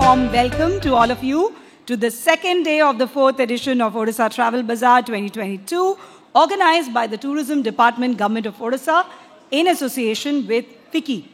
warm welcome to all of you to the second day of the 4th edition of Odisha Travel Bazaar 2022, organized by the Tourism Department, Government of Odisha, in association with FICCI.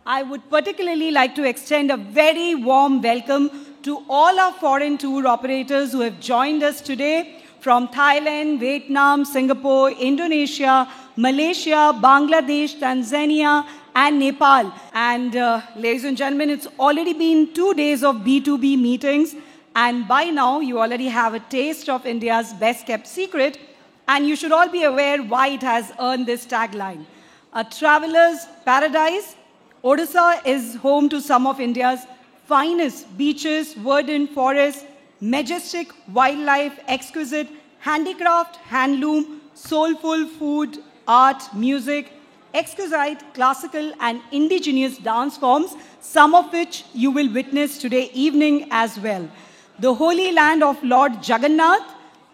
I would particularly like to extend a very warm welcome to all our foreign tour operators who have joined us today from Thailand, Vietnam, Singapore, Indonesia, Malaysia, Bangladesh, Tanzania, and Nepal. And ladies and gentlemen, it's already been 2 days of B2B meetings, and by now you already have a taste of India's best kept secret, and you should all be aware why it has earned this tagline. A traveler's paradise, Odisha is home to some of India's finest beaches, verdant forests, majestic wildlife, exquisite handicraft, handloom, soulful food, art, music, exquisite classical and indigenous dance forms, some of which you will witness today evening as well. The holy land of Lord Jagannath,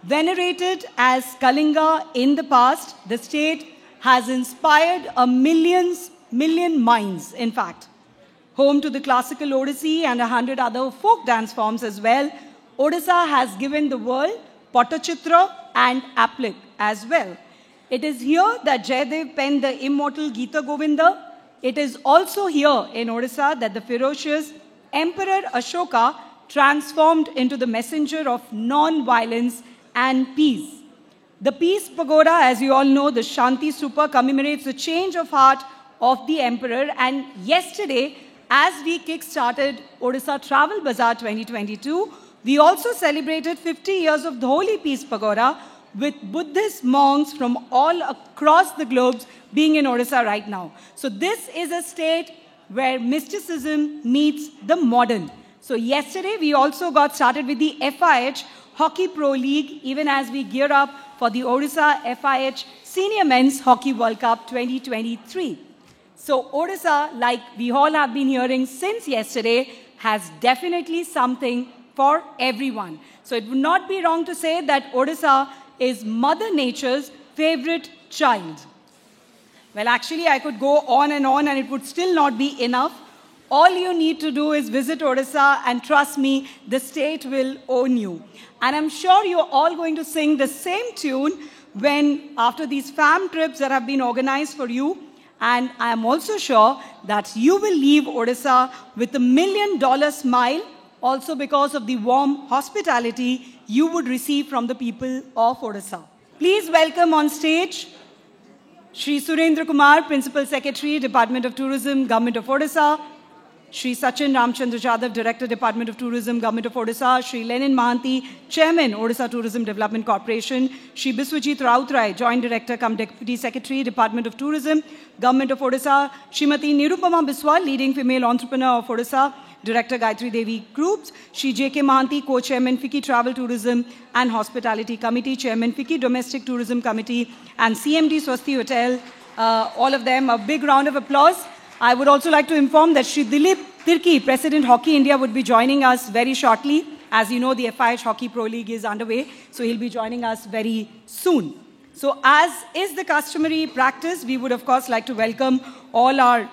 venerated as Kalinga in the past, the state has inspired a million minds, in fact. Home to the classical Odissi and 100 other folk dance forms as well, Odisha has given the world Patachitra and Applic as well. It is here that Jayadev penned the immortal Gita Govinda. It is also here in Odisha that the ferocious Emperor Ashoka transformed into the messenger of non-violence and peace. The Peace Pagoda, as you all know, the Shanti Stupa, commemorates the change of heart of the emperor. And yesterday, as we kick-started Odisha Travel Bazaar 2022, we also celebrated 50 years of the Holy Peace Pagoda, with Buddhist monks from all across the globe being in Odisha right now. So this is a state where mysticism meets the modern. So yesterday we also got started with the FIH Hockey Pro League, even as we gear up for the Odisha FIH Senior Men's Hockey World Cup 2023. So Odisha, like we all have been hearing since yesterday, has definitely something for everyone. So it would not be wrong to say that Odisha is Mother Nature's favorite child. Well, actually, I could go on and it would still not be enough. All you need to do is visit Odisha, and trust me, the state will own you. And I'm sure you're all going to sing the same tune after these fam trips that have been organized for you. And I'm also sure that you will leave Odisha with $1 million smile, also because of the warm hospitality you would receive from the people of Odisha. Please welcome on stage Shri Surendra Kumar, Principal Secretary, Department of Tourism, Government of Odisha; Shri Sachin Ramchandra Jadhav, Director, Department of Tourism, Government of Odisha; Shri Lenin Mahanti, Chairman, Odisha Tourism Development Corporation; Shri Biswajit Rautrai, Joint Director cum Deputy Secretary, Department of Tourism, Government of Odisha; Srimati Nirupama Biswal, Leading Female Entrepreneur of Odisha, Director, Gayatri Devi Groups; Shri J.K. Mahanti, Co-Chairman, FICCI Travel Tourism and Hospitality Committee, Chairman, FICCI Domestic Tourism Committee, and CMD Swasti Hotel. All of them, a big round of applause. I would also like to inform that Shri Dilip Tirki, President Hockey India, would be joining us very shortly. As you know, the FIH Hockey Pro League is underway, so he'll be joining us very soon. So as is the customary practice, we would of course like to welcome all our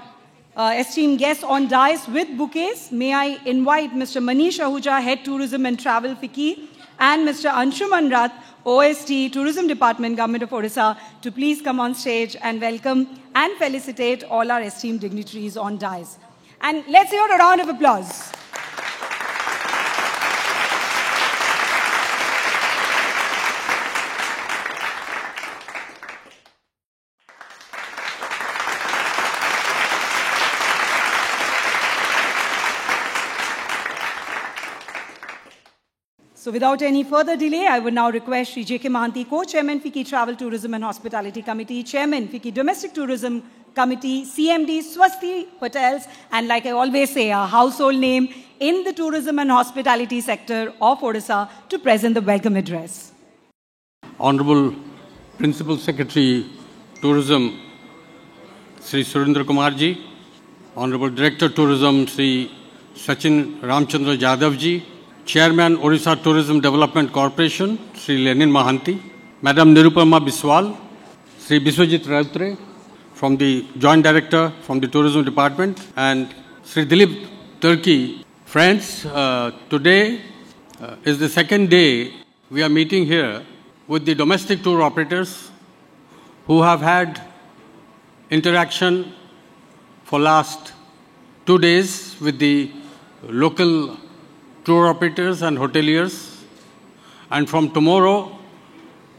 esteemed guests on dais with bouquets. May I invite Mr. Manish Ahuja, Head Tourism and Travel FICCI, and Mr. Anshuman Rath, OST, Tourism Department, Government of Odisha, to please come on stage and welcome and felicitate all our esteemed dignitaries on dais. And let's hear a round of applause. So without any further delay, I would now request Shri J.K. Mahanti, Co-Chairman, FICCI Travel Tourism and Hospitality Committee, Chairman, FICCI Domestic Tourism Committee, CMD, Swasti Hotels, and like I always say, a household name in the tourism and hospitality sector of Odisha, to present the welcome address. Honorable Principal Secretary, Tourism, Sri Surendra Kumar ji, Honorable Director, Tourism, Sri Sachin Ramchandra Jadhav ji, Chairman, Odisha Tourism Development Corporation, Sri Lenin Mahanti, Madam Nirupama Biswal, Sri Biswajit Rautrai, from the Joint Director from the Tourism Department, and Sri Dilip Tirki, Friends, today is the second day we are meeting here with the domestic tour operators who have had interaction for last 2 days with the local tour operators and hoteliers. And from tomorrow,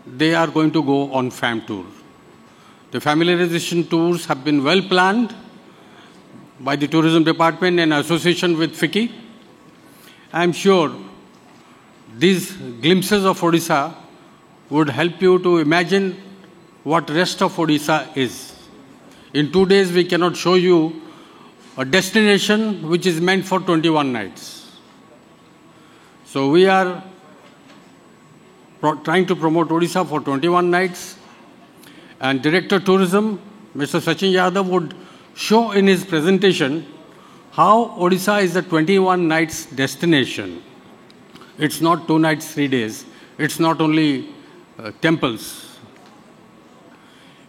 they are going to go on FAM tour. The familiarization tours have been well planned by the tourism department in association with FICCI. I am sure these glimpses of Odisha would help you to imagine what rest of Odisha is. In 2 days, we cannot show you a destination which is meant for 21 nights. So we are trying to promote Odisha for 21 nights. And Director Tourism, Mr. Sachin Yadav, would show in his presentation how Odisha is a 21 nights destination. It's not 2 nights, 3 days. It's not only temples.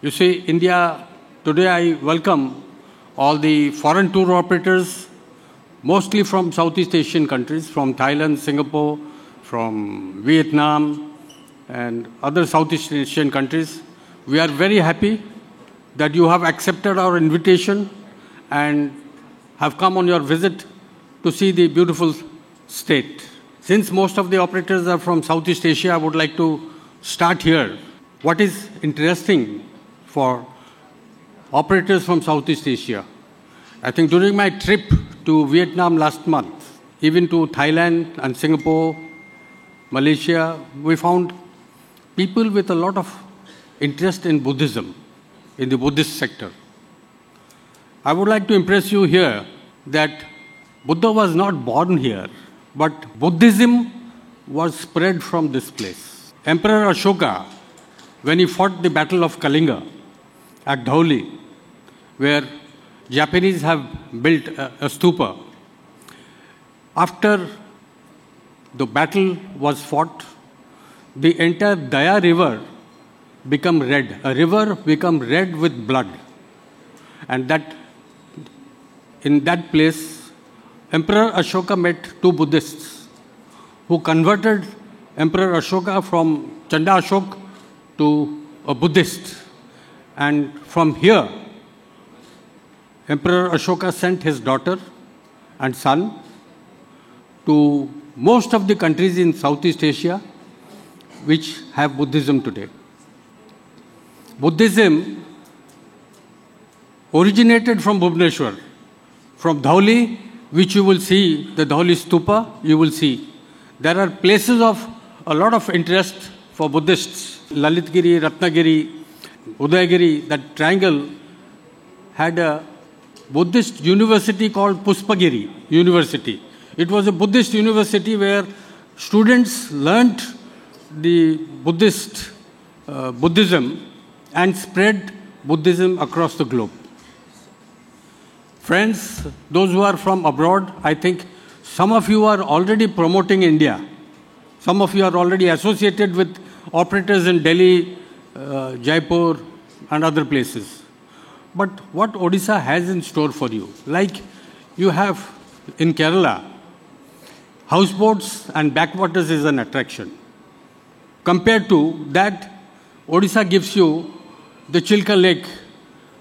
You see, India, today I welcome all the foreign tour operators, mostly from Southeast Asian countries, from Thailand, Singapore, from Vietnam, and other Southeast Asian countries. We are very happy that you have accepted our invitation and have come on your visit to see the beautiful state. Since most of the operators are from Southeast Asia, I would like to start here. What is interesting for operators from Southeast Asia? I think during my trip to Vietnam last month, even to Thailand and Singapore, Malaysia, we found people with a lot of interest in Buddhism, in the Buddhist sector. I would like to impress you here that Buddha was not born here, but Buddhism was spread from this place. Emperor Ashoka, when he fought the Battle of Kalinga at Dhauli, where Japanese have built a stupa, after the battle was fought, the entire Daya river become red. A river become red with blood. And that, in that place, Emperor Ashoka met 2 Buddhists who converted Emperor Ashoka from Chanda Ashok to a Buddhist. And from here, Emperor Ashoka sent his daughter and son to most of the countries in Southeast Asia which have Buddhism today. Buddhism originated from Bhubaneswar, from Dhauli, which you will see, the Dhauli Stupa, you will see. There are places of a lot of interest for Buddhists. Lalitgiri, Ratnagiri, Udayagiri, that triangle had a Buddhist university called Puspagiri University. It was a Buddhist university where students learnt the Buddhism and spread Buddhism across the globe. Friends, those who are from abroad, I think some of you are already promoting India. Some of you are already associated with operators in Delhi, Jaipur, and other places. But what Odisha has in store for you, like you have in Kerala, houseboats and backwaters is an attraction. Compared to that, Odisha gives you the Chilka Lake,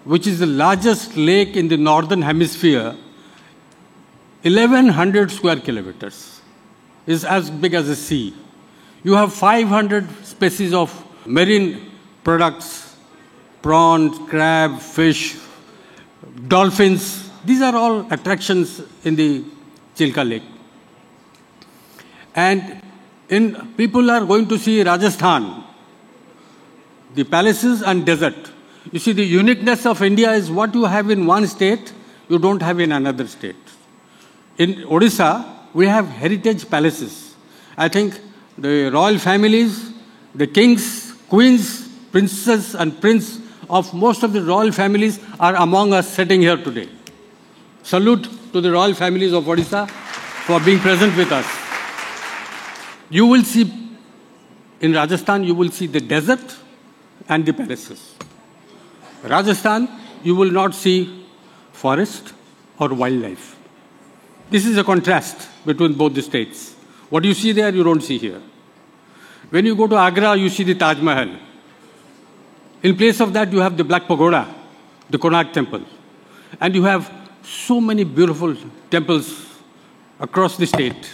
which is the largest lake in the northern hemisphere, 1100 square kilometers, is as big as a sea. You have 500 species of marine products, prawns, crab, fish, dolphins. These are all attractions in the Chilka Lake. And people are going to see Rajasthan, the palaces and desert. You see, the uniqueness of India is what you have in one state, you don't have in another state. In Odisha, we have heritage palaces. I think the royal families, the kings, queens, princes and prince of most of the royal families are among us sitting here today. Salute to the royal families of Odisha for being present with us. You will see, in Rajasthan, you will see the desert and the palaces. Rajasthan, you will not see forest or wildlife. This is a contrast between both the states. What you see there, you don't see here. When you go to Agra, you see the Taj Mahal. In place of that, you have the Black Pagoda, the Konark Temple. And you have so many beautiful temples across the state.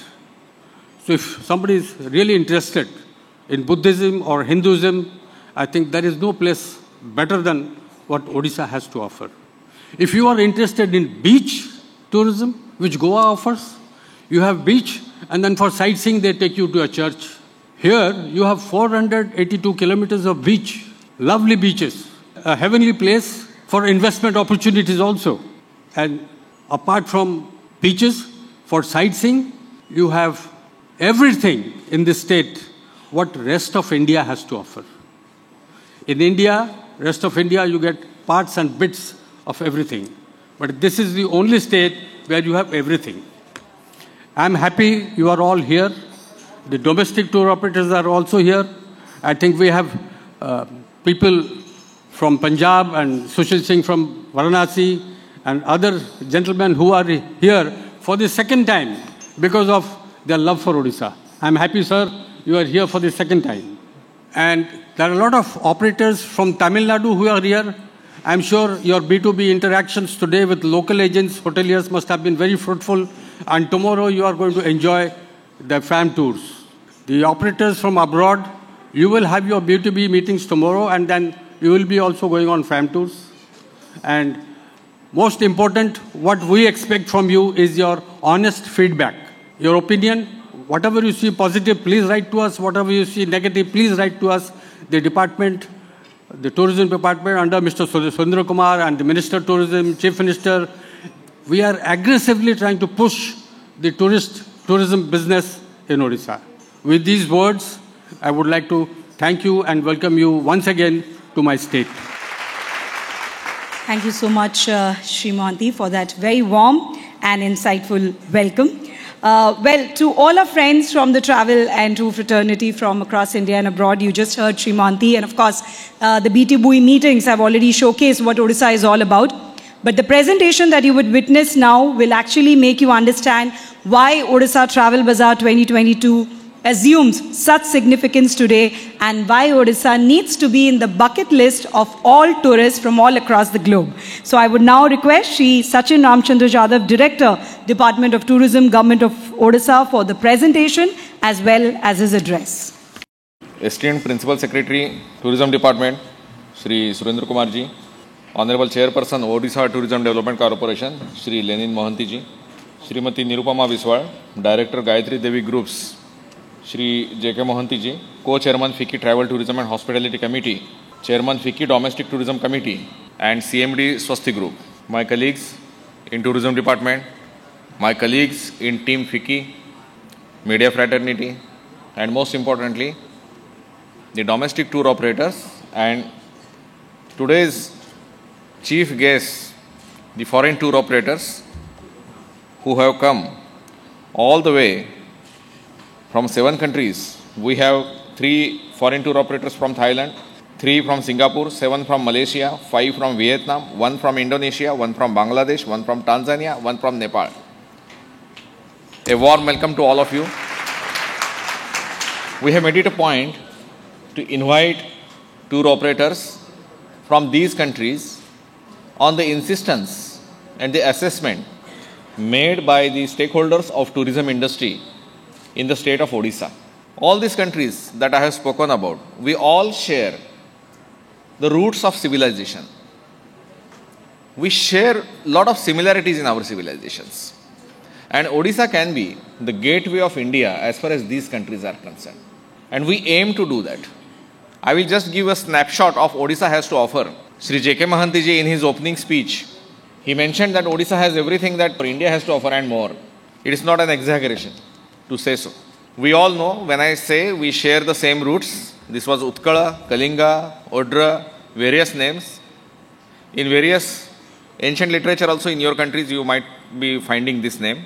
So if somebody is really interested in Buddhism or Hinduism, I think there is no place better than what Odisha has to offer. If you are interested in beach tourism, which Goa offers, you have beach, and then for sightseeing, they take you to a church. Here, you have 482 kilometers of beach, lovely beaches, a heavenly place for investment opportunities also. And apart from beaches, for sightseeing, you have everything in this state what rest of India has to offer. In India, rest of India, you get parts and bits of everything. But this is the only state where you have everything. I'm happy you are all here. The domestic tour operators are also here. I think we have people from Punjab and Sushil Singh from Varanasi and other gentlemen who are here for the second time because of their love for Odisha. I'm happy, sir, you are here for the second time. And there are a lot of operators from Tamil Nadu who are here. I'm sure your B2B interactions today with local agents, hoteliers must have been very fruitful. And tomorrow you are going to enjoy the FAM tours. The operators from abroad, you will have your B2B meetings tomorrow, and then you will be also going on FAM tours. And most important, what we expect from you is your honest feedback. Your opinion, whatever you see positive, please write to us. Whatever you see negative, please write to us. The department, the tourism department under Mr. Surendra Kumar and the Minister of Tourism, Chief Minister, we are aggressively trying to push the tourism business in Odisha. With these words, I would like to thank you and welcome you once again to my state. Thank you so much, Shri Mohanty, for that very warm and insightful welcome. Well, to all our friends from the travel and tour fraternity from across India and abroad, you just heard Shri Mohanty, and of course, the BTBUI meetings have already showcased what Odisha is all about. But the presentation that you would witness now will actually make you understand why Odisha Travel Bazaar 2022 assumes such significance today and why Odisha needs to be in the bucket list of all tourists from all across the globe. So I would now request Shri Sachin Ramchandra Jadhav, Director, Department of Tourism, Government of Odisha, for the presentation as well as his address. Esteemed Principal Secretary, Tourism Department, Shri Surendra Kumar ji, Honorable Chairperson, Odisha Tourism Development Corporation, Shri Lenin Mohanty ji, Srimati Nirupama Biswal, Director, Gayatri Devi Groups, Shri J.K. Mohanty ji, Co-Chairman FICCI Travel Tourism and Hospitality Committee, Chairman FICCI Domestic Tourism Committee, and CMD Swasti Group. My colleagues in Tourism Department, my colleagues in Team FICCI, Media Fraternity, and most importantly, the domestic tour operators, and today's chief guests, the foreign tour operators who have come all the way from 7 countries. We have 3 foreign tour operators from Thailand, 3 from Singapore, 7 from Malaysia, 5 from Vietnam, 1 from Indonesia, 1 from Bangladesh, 1 from Tanzania, 1 from Nepal. A warm welcome to all of you. We have made it a point to invite tour operators from these countries on the insistence and the assessment made by the stakeholders of tourism industry in the state of Odisha. All these countries that I have spoken about, we all share the roots of civilization. We share a lot of similarities in our civilizations. And Odisha can be the gateway of India as far as these countries are concerned. And we aim to do that. I will just give a snapshot of Odisha has to offer. Shri J.K. Mohanty ji, in his opening speech, he mentioned that Odisha has everything that India has to offer and more. It is not an exaggeration to say so. We all know when I say we share the same roots, this was Utkala, Kalinga, Odra, various names. In various ancient literature also in your countries you might be finding this name.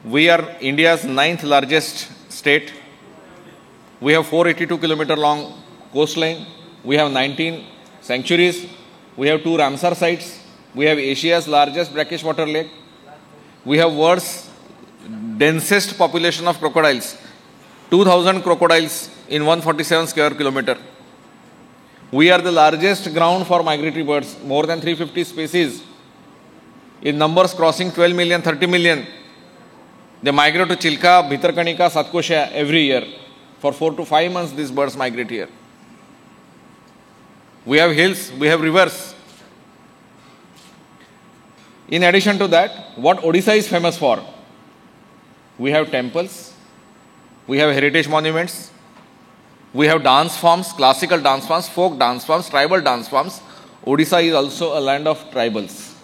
We are India's 9th largest state. We have 482 kilometer long coastline. We have 19 sanctuaries. We have 2 Ramsar sites. We have Asia's largest brackish water lake. We have world's densest population of crocodiles. 2,000 crocodiles in 147 square kilometer. We are the largest ground for migratory birds, more than 350 species, in numbers crossing 12 million, 30 million. They migrate to Chilka, Bhitarkanika, Satkosha every year. For 4 to 5 months, these birds migrate here. We have hills, we have rivers. In addition to that, what Odisha is famous for? We have temples, we have heritage monuments, we have dance forms, classical dance forms, folk dance forms, tribal dance forms. Odisha is also a land of tribals.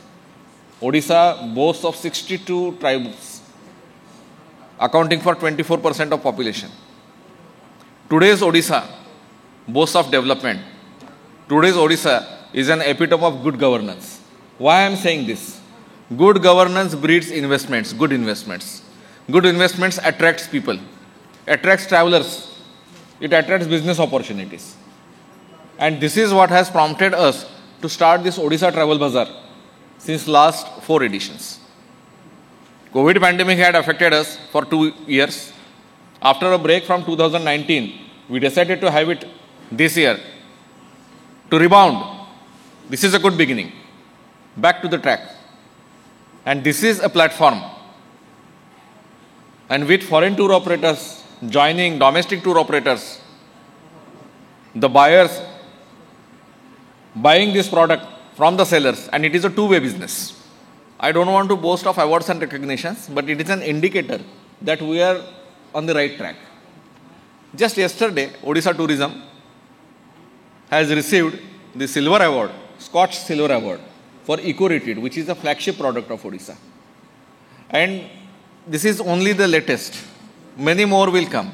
Odisha boasts of 62 tribes, accounting for 24% of population. Today's Odisha boasts of development. Today's Odisha is an epitome of good governance. Why I am saying this? Good governance breeds investments, good investments. Good investments attracts people, attracts travelers. It attracts business opportunities. And this is what has prompted us to start this Odisha Travel Bazaar since last 4 editions. COVID pandemic had affected us for 2 years. After a break from 2019, we decided to have it this year to rebound. This is a good beginning. Back to the track. And this is a platform. And with foreign tour operators joining domestic tour operators, the buyers buying this product from the sellers, and it is a two-way business. I don't want to boast of awards and recognitions, but it is an indicator that we are on the right track. Just yesterday, Odisha Tourism has received the Silver Award, Scotch Silver Award for Eco Retreat, which is a flagship product of Odisha. And this is only the latest. Many more will come.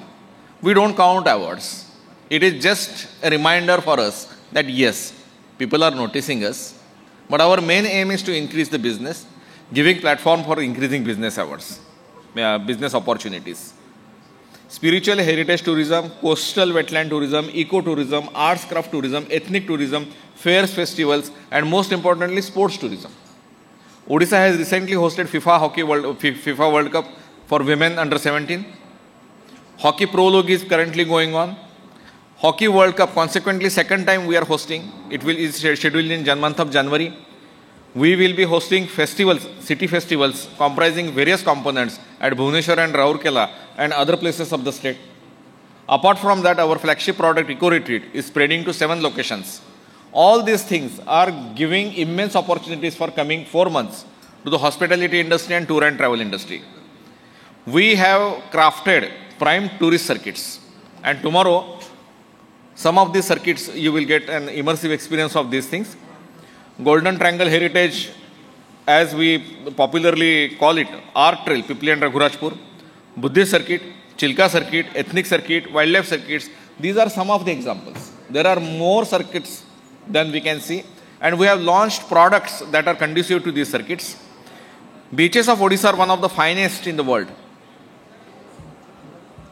We don't count awards. It is just a reminder for us that yes, people are noticing us, but our main aim is to increase the business, giving platform for increasing business awards, business opportunities. Spiritual heritage tourism, coastal wetland tourism, ecotourism, arts craft tourism, ethnic tourism, fairs, festivals, and most importantly, sports tourism. Odisha has recently hosted FIFA World Cup for women under 17. Hockey Pro League is currently going on. Hockey World Cup, consequently, second time we are hosting. It is scheduled in month of January. We will be hosting festivals, city festivals, comprising various components at Bhubaneswar and Rourkela and other places of the state. Apart from that, our flagship product, Eco Retreat, is spreading to 7 locations. All these things are giving immense opportunities for coming 4 months to the hospitality industry and tour and travel industry. We have crafted prime tourist circuits, and tomorrow some of these circuits you will get an immersive experience of these things. Golden Triangle Heritage, as we popularly call it, Art Trail, Pipli and Raghurajpur, Buddhist Circuit, Chilka Circuit, Ethnic Circuit, Wildlife Circuits. These are some of the examples. There are more circuits than we can see, and we have launched products that are conducive to these circuits. Beaches of Odisha are one of the finest in the world.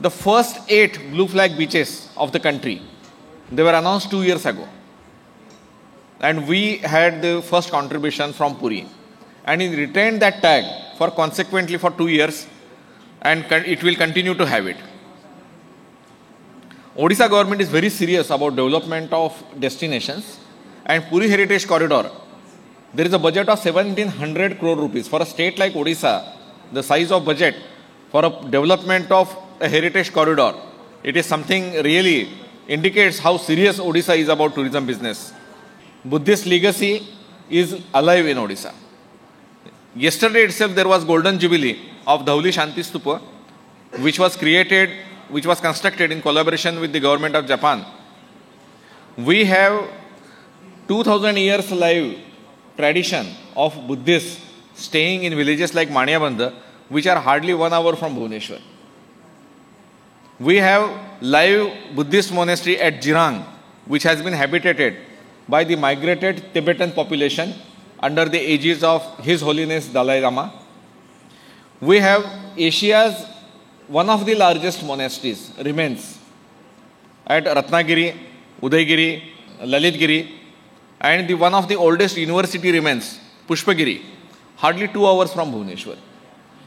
The first 8 blue flag beaches of the country, they were announced 2 years ago. And we had the first contribution from Puri. And it retained that tag for consequently for 2 years, and it will continue to have it. Odisha government is very serious about development of destinations, and Puri Heritage Corridor, there is a budget of 1700 crore rupees. For a state like Odisha, the size of budget for a development of a heritage corridor, it is something really indicates how serious Odisha is about tourism business. Buddhist legacy is alive in Odisha. Yesterday itself there was Golden Jubilee of Dhauli Shanti Stupa, which was constructed in collaboration with the government of Japan. We have 2000 years live tradition of Buddhists staying in villages like Maniabandha, which are hardly 1 hour from Bhubaneswar. We have live Buddhist monastery at Jirang, which has been habitated by the migrated Tibetan population under the aegis of His Holiness Dalai Lama. We have Asia's one of the largest monasteries remains at Ratnagiri, Udaygiri, Lalitgiri, and the one of the oldest university remains, Pushpagiri, hardly 2 hours from Bhubaneswar.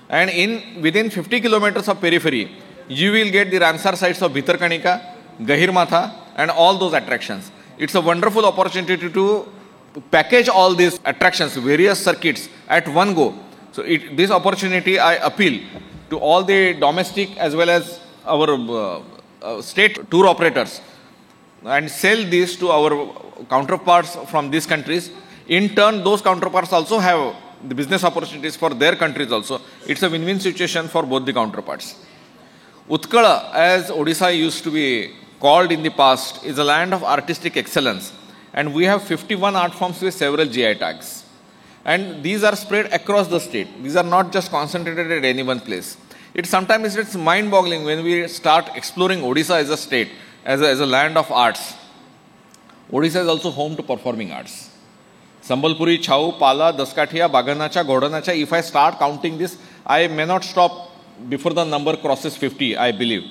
And within 50 kilometers of periphery, you will get the Ramsar sites of Bhitarkanika, Gahirmatha, and all those attractions. It's a wonderful opportunity to package all these attractions, various circuits at one go. So this opportunity I appeal to all the domestic as well as our state tour operators, and sell these to our counterparts from these countries. In turn, those counterparts also have the business opportunities for their countries also. It's a win-win situation for both the counterparts. Utkala, as Odisha used to be called in the past, is a land of artistic excellence. And we have 51 art forms with several GI tags. And these are spread across the state. These are not just concentrated at any one place. Sometimes it's mind-boggling when we start exploring Odisha as a state, as a land of arts. Odisha is also home to performing arts. Sambalpuri, Chhau, Pala, Daskathia, Baganacha, Ghodanacha. If I start counting this, I may not stop before the number crosses 50, I believe.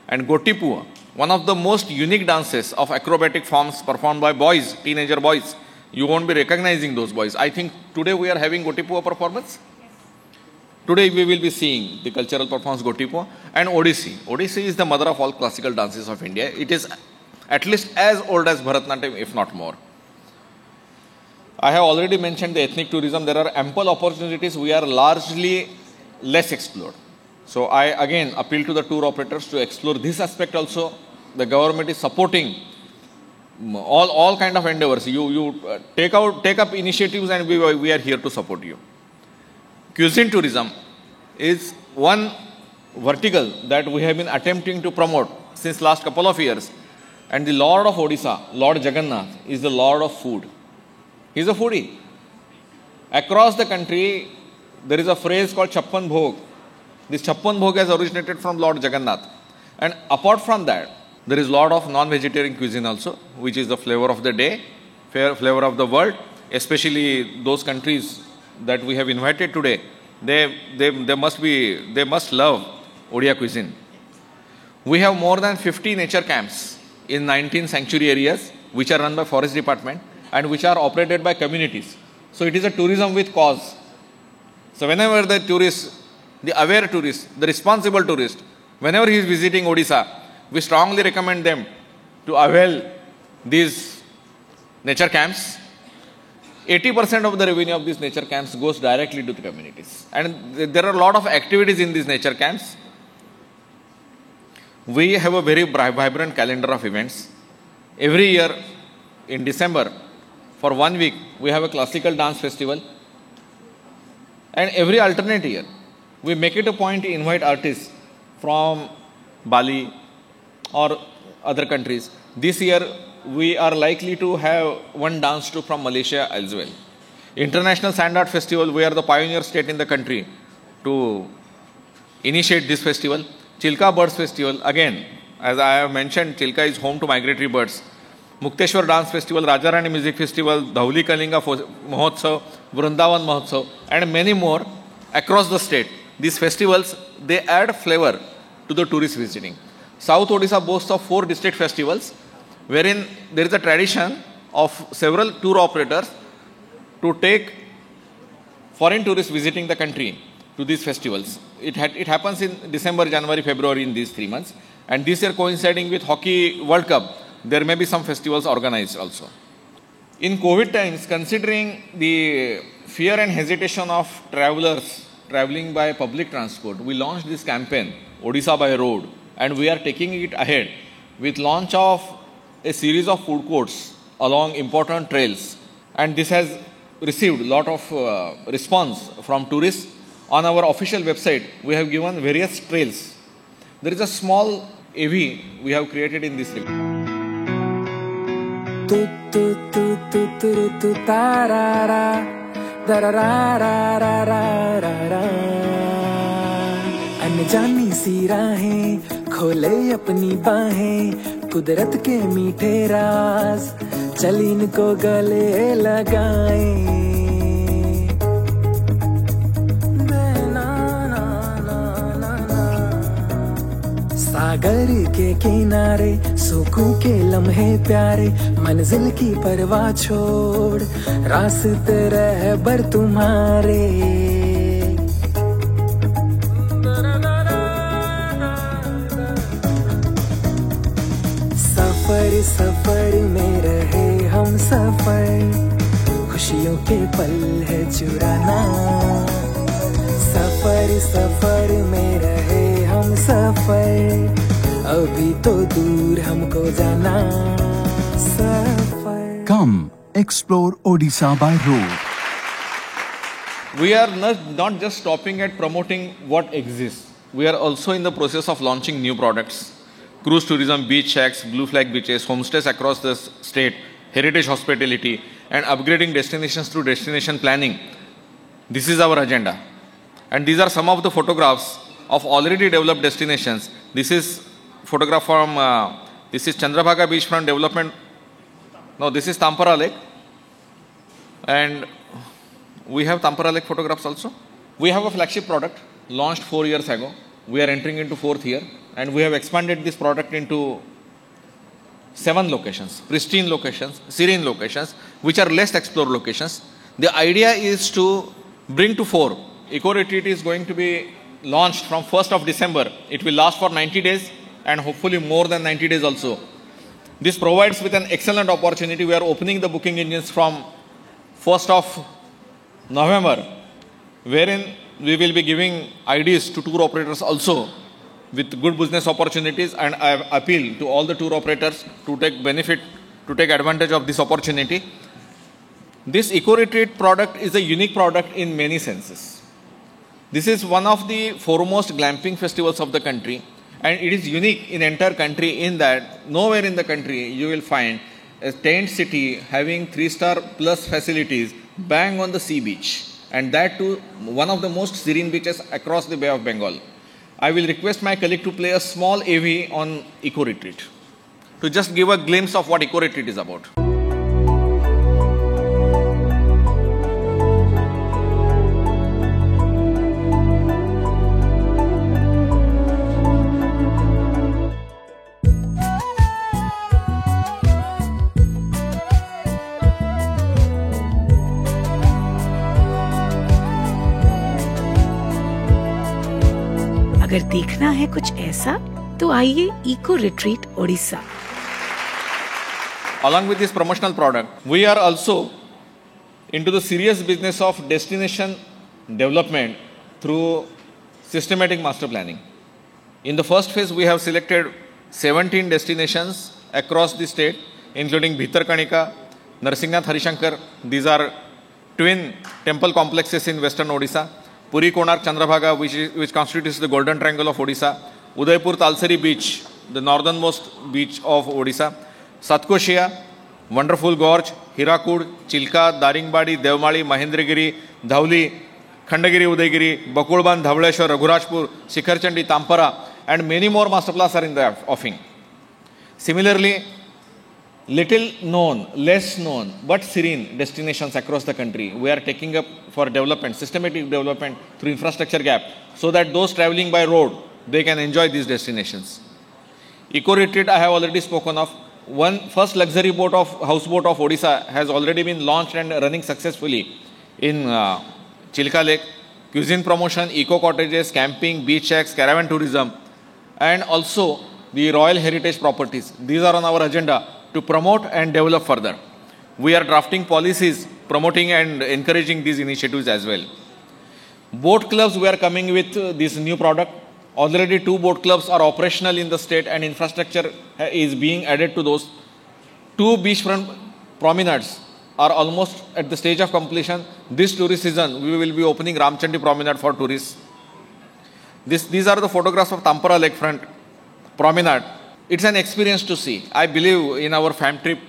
And Gotipu, one of the most unique dances of acrobatic forms performed by boys, teenager boys. You won't be recognizing those boys. I think today we are having Gotipu performance. Today we will be seeing the cultural performance Gotipu and Odissi. Odissi is the mother of all classical dances of India. It is at least as old as Bharatanatyam, if not more. I have already mentioned the ethnic tourism. There are ample opportunities. We are largely less explored. So I again appeal to the tour operators to explore this aspect also. The government is supporting all kind of endeavors. You take up initiatives, and we are here to support you. Cuisine tourism is one vertical that we have been attempting to promote since last couple of years. And the Lord of Odisha, Lord Jagannath, is the Lord of food. He is a foodie. Across the country, there is a phrase called Chappan Bhog. This Chappan Bhog has originated from Lord Jagannath. And apart from that, there is a lot of non-vegetarian cuisine also, which is the flavor of the day, flavor of the world, especially those countries that we have invited today. They must love Odia cuisine. We have more than 50 nature camps in 19 sanctuary areas, which are run by Forest Department and which are operated by communities. So it is a tourism with cause. So whenever the tourist, the aware tourist, the responsible tourist, whenever he is visiting Odisha, we strongly recommend them to avail these nature camps. 80% of the revenue of these nature camps goes directly to the communities. And there are a lot of activities in these nature camps. We have a very vibrant calendar of events. Every year in December, for 1 week, we have a classical dance festival. And every alternate year, we make it a point to invite artists from Bali or other countries. This year, we are likely to have one dance troupe from Malaysia as well. International Sand Art Festival, we are the pioneer state in the country to initiate this festival. Chilka Birds Festival, again, as I have mentioned, Chilka is home to migratory birds. Mukteshwar Dance Festival, Rajarani Music Festival, Dhauli Kalinga Mahotsav, Vrindavan Mahotsav, and many more across the state. These festivals, they add flavor to the tourist visiting. South Odisha boasts of 4 district festivals, wherein there is a tradition of several tour operators to take foreign tourists visiting the country to these festivals. It happens in December, January, February, in these 3 months. And this year coinciding with Hockey World Cup, there may be some festivals organized also. In COVID times, considering the fear and hesitation of travelers traveling by public transport, we launched this campaign, Odisha by Road, and we are taking it ahead with launch of a series of food courts along important trails. And this has received a lot of response from tourists. On our official website, we have given various trails. There is a small AV we have created in this region. अनजानी सी राहें खोले अपनी बाहें कुदरत के मीठे राज चल इनको गले लगाएं सागर के किनारे सुकून के लम्हे प्यारे मंजिल की परवाह छोड़ रास्ते रहबर तुम्हारे सफर में रहे हम सफर, खुशियों के पल है चुराना। सफर सफर में रहे हम सफर, अभी तो दूर हमको जाना। सफर। Come explore Odisha by road. We are not just stopping at promoting what exists. We are also in the process of launching new products. Cruise tourism, beach shacks, blue flag beaches, homestays across the state, heritage hospitality, and upgrading destinations through destination planning. This is our agenda. And these are some of the photographs of already developed destinations. This is photograph from, this is Chandrabhaga beachfront development. No, this is Tampara Lake. And we have Tampara Lake photographs also. We have a flagship product launched 4 years ago. We are entering into 4th year, and we have expanded this product into 7 locations, pristine locations, serene locations, which are less explored locations. The idea is to bring to 4. Eco Retreat is going to be launched from 1st of December. It will last for 90 days and hopefully more than 90 days also. This provides with an excellent opportunity. We are opening the booking engines from 1st of November, wherein we will be giving IDs to tour operators also with good business opportunities, and I appeal to all the tour operators to take advantage of this opportunity. This Eco Retreat product is a unique product in many senses. This is one of the foremost glamping festivals of the country, and it is unique in entire country in that nowhere in the country you will find a tent city having 3-star plus facilities bang on the sea beach, and that too one of the most serene beaches across the Bay of Bengal. I will request my colleague to play a small AV on Eco Retreat to just give a glimpse of what Eco Retreat is about. अगर देखना है कुछ ऐसा तो आइए eco retreat Odisha. Along with this promotional product, we are also into the serious business of destination development through systematic master planning. In the first phase, we have selected 17 destinations across the state, including Bhitarkanika, Narsingnath Harishankar. These are twin temple complexes in western Odisha. Puri Konark Chandrabhaga, which constitutes the golden triangle of Odisha. Udaipur Talsari beach, the northernmost beach of Odisha. Satkoshia, wonderful gorge. Hirakud, Chilka, Daringbadi, Devmali, Mahendragiri, Dhauli, Khandagiri, Udaygiri, Bakulban, Dhableshwar, Raghurajpur, Shikharchandi, Tampara, and many more master plans are in the offing. Similarly, little known, less known, but serene destinations across the country we are taking up for development, systematic development through infrastructure gap, so that those traveling by road, they can enjoy these destinations. Eco Retreat I have already spoken of. First luxury houseboat of Odisha has already been launched and running successfully in Chilka Lake. Cuisine promotion, eco cottages, camping, beach shacks, caravan tourism, and also the Royal Heritage properties. These are on our agenda to promote and develop further. We are drafting policies promoting and encouraging these initiatives as well. Boat clubs, we are coming with this new product. Already 2 boat clubs are operational in the state and infrastructure is being added to those. 2 beachfront promenades are almost at the stage of completion. This tourist season, we will be opening Ramchandi Promenade for tourists. These are the photographs of Tampara Lakefront Promenade. It's an experience to see. I believe in our fam trip,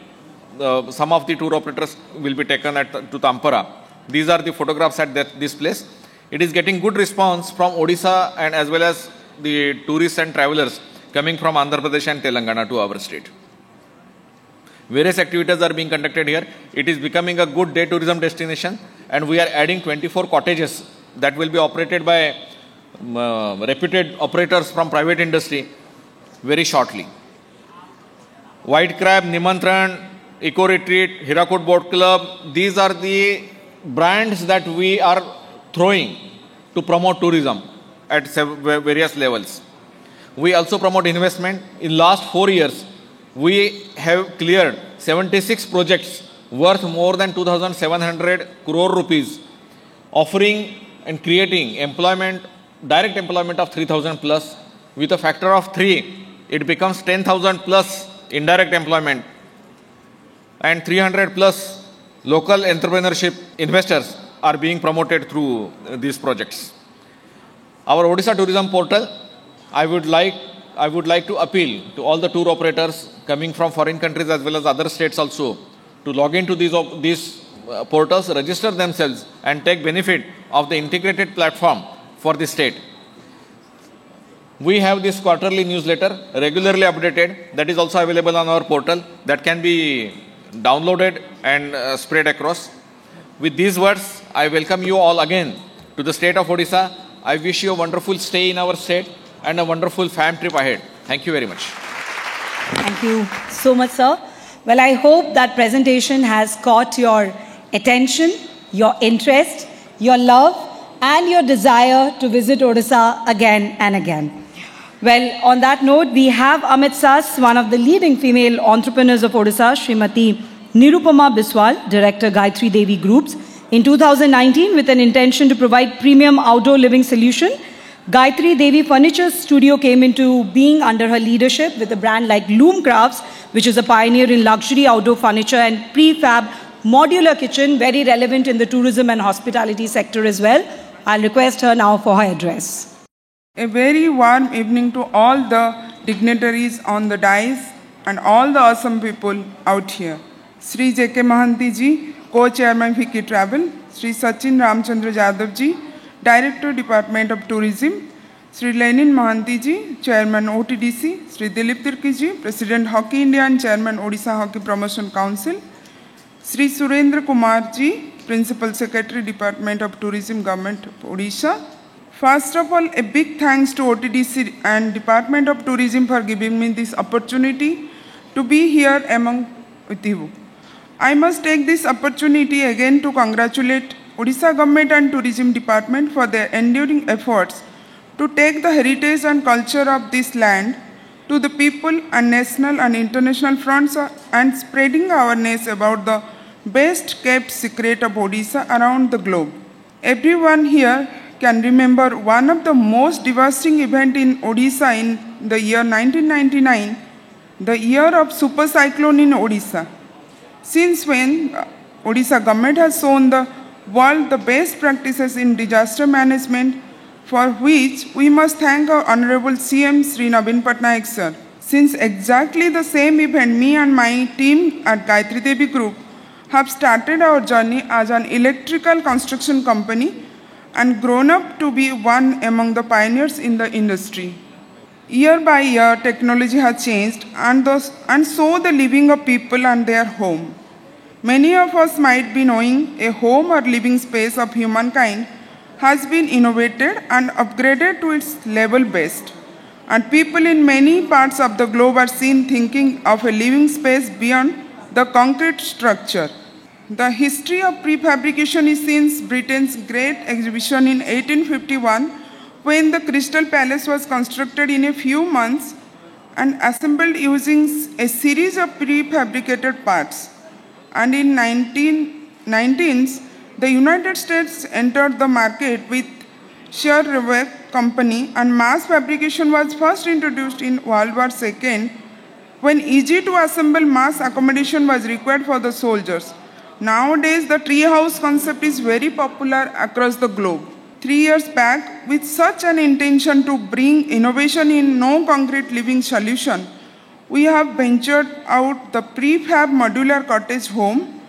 some of the tour operators will be taken to Tampara. These are the photographs at this place. It is getting good response from Odisha and as well as the tourists and travelers coming from Andhra Pradesh and Telangana to our state. Various activities are being conducted here. It is becoming a good day tourism destination, and we are adding 24 cottages that will be operated by reputed operators from private industry very shortly. White Crab, Nimantran, Eco Retreat, Hirakud Boat Club, these are the brands that we are throwing to promote tourism at various levels. We also promote investment. In last 4 years, we have cleared 76 projects worth more than 2,700 crore rupees, offering and creating employment, direct employment of 3,000 plus. With a factor of 3, it becomes 10,000 plus indirect employment and 300 plus local entrepreneurship investors are being promoted through these projects. Our Odisha Tourism Portal, I would like to appeal to all the tour operators coming from foreign countries as well as other states also to log into these portals, register themselves and take benefit of the integrated platform for the state. We have this quarterly newsletter regularly updated that is also available on our portal that can be downloaded and spread across. With these words, I welcome you all again to the state of Odisha. I wish you a wonderful stay in our state and a wonderful fam trip ahead. Thank you very much. Thank you so much, sir. Well, I hope that presentation has caught your attention, your interest, your love, and your desire to visit Odisha again and again. Well, on that note, we have Amit Sas, one of the leading female entrepreneurs of Odisha, Srimati Nirupama Biswal, Director Gayatri Devi Groups. In 2019, with an intention to provide premium outdoor living solution, Gayatri Devi Furniture Studio came into being under her leadership with a brand like Loom Crafts, which is a pioneer in luxury outdoor furniture and prefab modular kitchen, very relevant in the tourism and hospitality sector as well. I'll request her now for her address. A very warm evening to all the dignitaries on the dais and all the awesome people out here. Sri J.K. Mahanti ji, Co-Chairman Vicky Travel, Sri Sachin Ramchandra Jadhav ji, Director Department of Tourism, Sri Lenin Mahanti ji, Chairman OTDC, Sri Dilip Tirki ji, President Hockey India and Chairman Odisha Hockey Promotion Council, Sri Surendra Kumar ji, Principal Secretary Department of Tourism Government of Odisha. First of all, a big thanks to OTDC and Department of Tourism for giving me this opportunity to be here among with you. I must take this opportunity again to congratulate Odisha Government and Tourism Department for their enduring efforts to take the heritage and culture of this land to the people and national and international fronts and spreading awareness about the best kept secret of Odisha around the globe. Everyone here can remember one of the most devastating events in Odisha in the year 1999, the year of super cyclone in Odisha. Since when, Odisha government has shown the world the best practices in disaster management, for which we must thank our Honorable CM Sri Naveen Patnaik sir. Since exactly the same event, me and my team at Gayatri Devi Group have started our journey as an electrical construction company and grown up to be one among the pioneers in the industry. Year by year, technology has changed and so the living of people and their home. Many of us might be knowing a home or living space of humankind has been innovated and upgraded to its level best. And people in many parts of the globe are seen thinking of a living space beyond the concrete structure. The history of prefabrication is since Britain's Great Exhibition in 1851, when the Crystal Palace was constructed in a few months and assembled using a series of prefabricated parts. And in 1919s, the United States entered the market with Sherwood Company, and mass fabrication was first introduced in World War II, when easy to assemble mass accommodation was required for the soldiers. Nowadays, the tree house concept is very popular across the globe. 3 years back, with such an intention to bring innovation in no concrete living solution, we have ventured out the prefab modular cottage home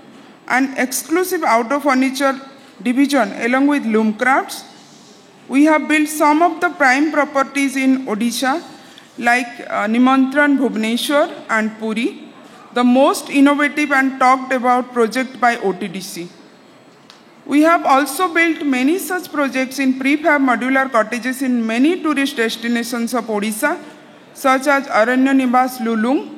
and exclusive outdoor furniture division along with Loom Crafts. We have built some of the prime properties in Odisha like Nimantran, Bhubaneswar and Puri, the most innovative and talked about project by OTDC. We have also built many such projects in prefab modular cottages in many tourist destinations of Odisha, such as Aranya Nibas Lulung,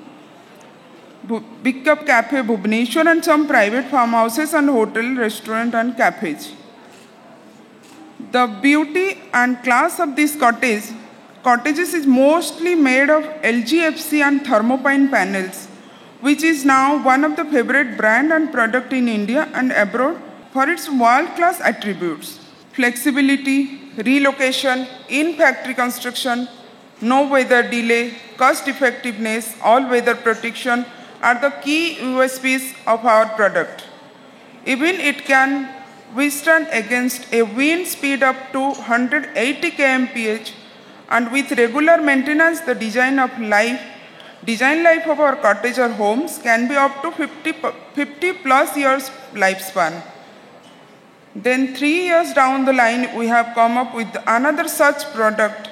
Big Cup Cafe Bhubaneswar, and some private farmhouses and hotel, restaurant and cafes. The beauty and class of this cottage cottages is mostly made of LGFC and thermopane panels, which is now one of the favorite brand and product in India and abroad for its world-class attributes. Flexibility, relocation, in-factory construction, no weather delay, cost effectiveness, all-weather protection are the key USPs of our product. Even it can withstand against a wind speed up to 180 kmph, and with regular maintenance, the design life of our cottage or homes can be up to 50 plus years lifespan. Then 3 years down the line, we have come up with another such product,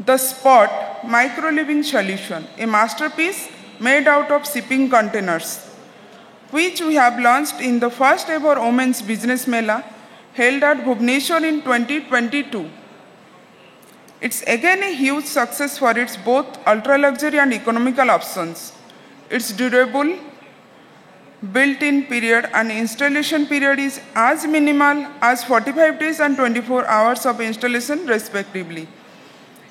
the Spot Micro Living Solution, a masterpiece made out of shipping containers, which we have launched in the first ever Women's Business Mela held at Bhubaneswar in 2022. It's again a huge success for its both ultra-luxury and economical options. It's durable, built-in period and installation period is as minimal as 45 days and 24 hours of installation respectively.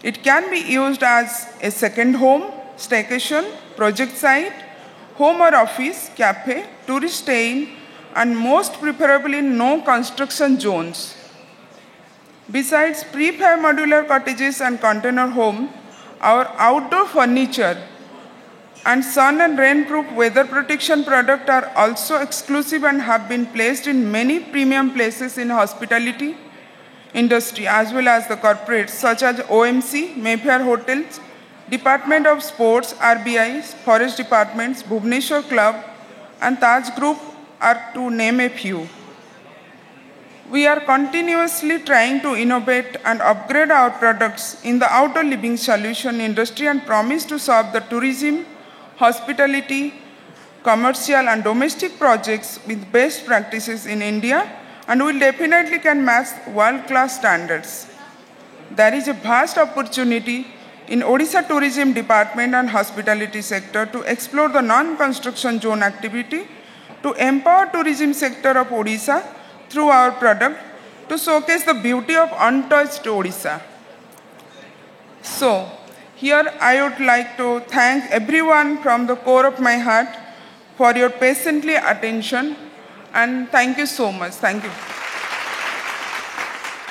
It can be used as a second home, staycation, project site, home or office, cafe, tourist staying, and most preferably no construction zones. Besides prefab modular cottages and container home, our outdoor furniture and sun and rain-proof weather protection products are also exclusive and have been placed in many premium places in hospitality industry as well as the corporates such as OMC, Mayfair Hotels, Department of Sports, RBI, Forest Departments, Bhubaneswar Club, and Taj Group are to name a few. We are continuously trying to innovate and upgrade our products in the outdoor living solution industry and promise to serve the tourism, hospitality, commercial and domestic projects with best practices in India, and will definitely can match world-class standards. There is a vast opportunity in Odisha Tourism Department and Hospitality sector to explore the non-construction zone activity, to empower tourism sector of Odisha through our product, to showcase the beauty of untouched Odisha. So, here I would like to thank everyone from the core of my heart for your patiently attention, and thank you so much. Thank you.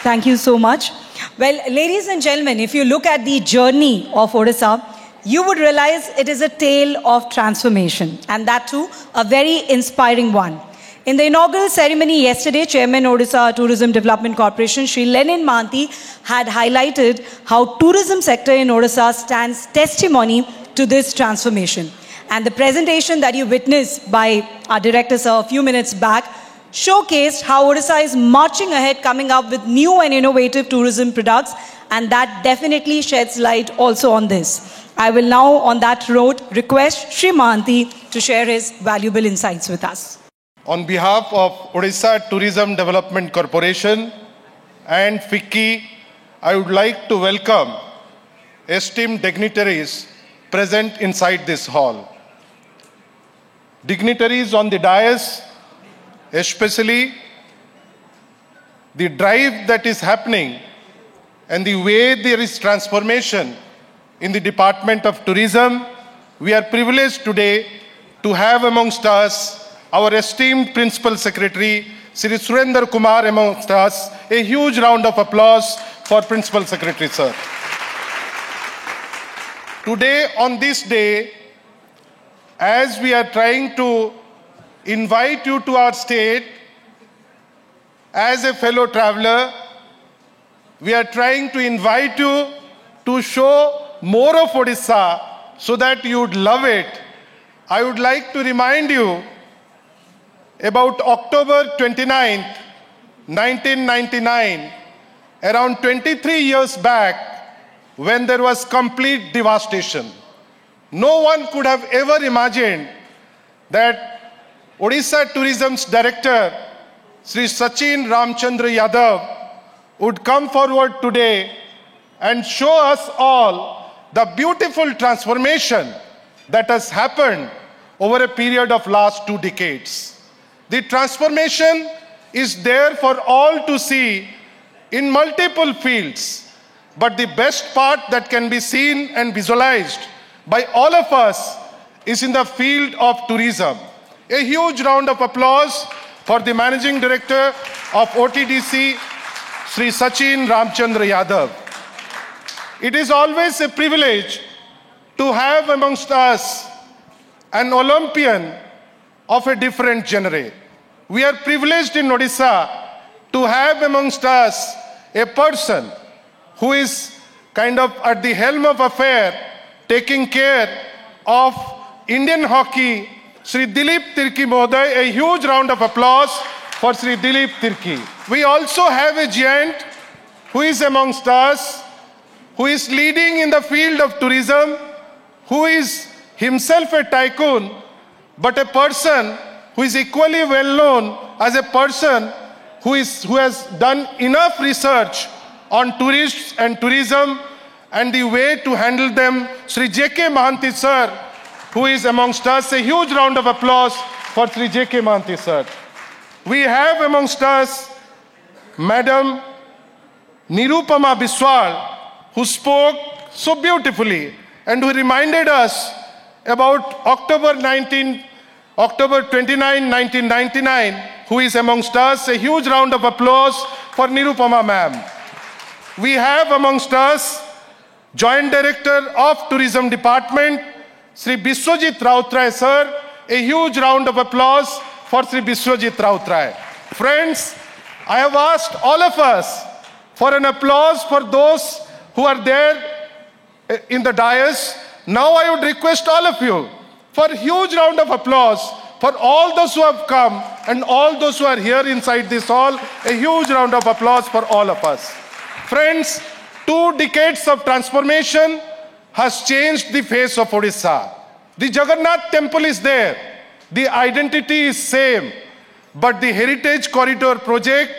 Thank you so much. Well, ladies and gentlemen, if you look at the journey of Odisha, you would realize it is a tale of transformation, and that too, a very inspiring one. In the inaugural ceremony yesterday, Chairman Odisha Tourism Development Corporation, Shri Lenin Mahanti, had highlighted how tourism sector in Odisha stands testimony to this transformation. And the presentation that you witnessed by our director, sir, a few minutes back, showcased how Odisha is marching ahead, coming up with new and innovative tourism products, and that definitely sheds light also on this. I will now, on that note, request Shri Mahanti to share his valuable insights with us. On behalf of Odisha Tourism Development Corporation and FICCI, I would like to welcome esteemed dignitaries present inside this hall. Dignitaries on the dais, especially the drive that is happening and the way there is transformation in the Department of Tourism, we are privileged today to have amongst us our esteemed Principal Secretary, Sri Surendra Kumar amongst us. A huge round of applause for Principal Secretary, sir. Today, on this day, as we are trying to invite you to our state, as a fellow traveler, we are trying to invite you to show more of Odisha so that you would love it. I would like to remind you about October 29th, 1999, around 23 years back, when there was complete devastation. No one could have ever imagined that Odisha Tourism's director, Sri Sachin Ramchandra Yadav, would come forward today and show us all the beautiful transformation that has happened over a period of last 2 decades. The transformation is there for all to see in multiple fields. But the best part that can be seen and visualized by all of us is in the field of tourism. A huge round of applause for the Managing Director of OTDC, Sri Sachin Ramchandra Yadav. It is always a privilege to have amongst us an Olympian of a different genre. We are privileged in Odisha to have amongst us a person who is kind of at the helm of affair, taking care of Indian hockey, Sri Dilip Tirki Mohoday. A huge round of applause for Sri Dilip Tirki. We also have a giant who is amongst us, who is leading in the field of tourism, who is himself a tycoon, but a person who is equally well known as a person who has done enough research on tourists and tourism and the way to handle them, Sri J.K. Mahanti sir, who is amongst us. A huge round of applause for Sri J.K. Mahanti sir. We have amongst us Madam Nirupama Biswal, who spoke so beautifully and who reminded us about October 29, 1999, who is amongst us. A huge round of applause for Nirupama ma'am. We have amongst us Joint Director of Tourism Department, Sri Biswajit Rautray sir. A huge round of applause for Sri Biswajit Rautray. Friends, I have asked all of us for an applause for those who are there in the dais. Now I would request all of you for a huge round of applause for all those who have come and all those who are here inside this hall. A huge round of applause for all of us. Friends, 2 decades of transformation has changed the face of Odisha. The Jagannath temple is there. The identity is same. But the Heritage Corridor project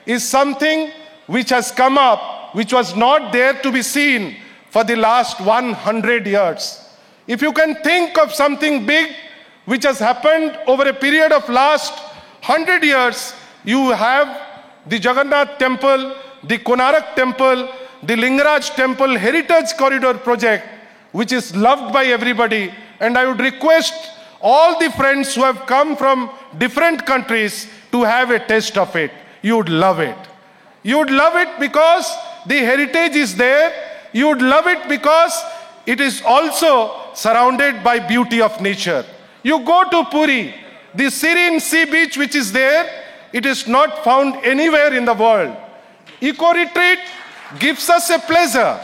is something which has come up, which was not there to be seen for the last 100 years. If you can think of something big which has happened over a period of last 100 years, you have the Jagannath temple, the Konarak temple, the Lingaraj temple Heritage Corridor project, which is loved by everybody. And I would request all the friends who have come from different countries to have a taste of it. You would love it. You would love it because the heritage is there. You would love it because it is also surrounded by beauty of nature. You go to Puri, the serene sea beach which is there, it is not found anywhere in the world. Eco-retreat gives us a pleasure.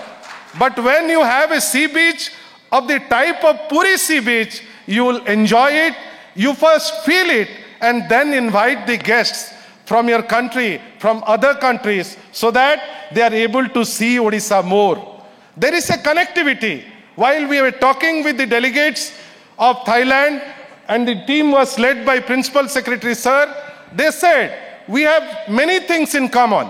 But when you have a sea beach of the type of Puri sea beach, you will enjoy it. You first feel it and then invite the guests from your country, from other countries, so that they are able to see Odisha more. There is a connectivity. While we were talking with the delegates of Thailand, and the team was led by Principal Secretary Sir, they said, we have many things in common.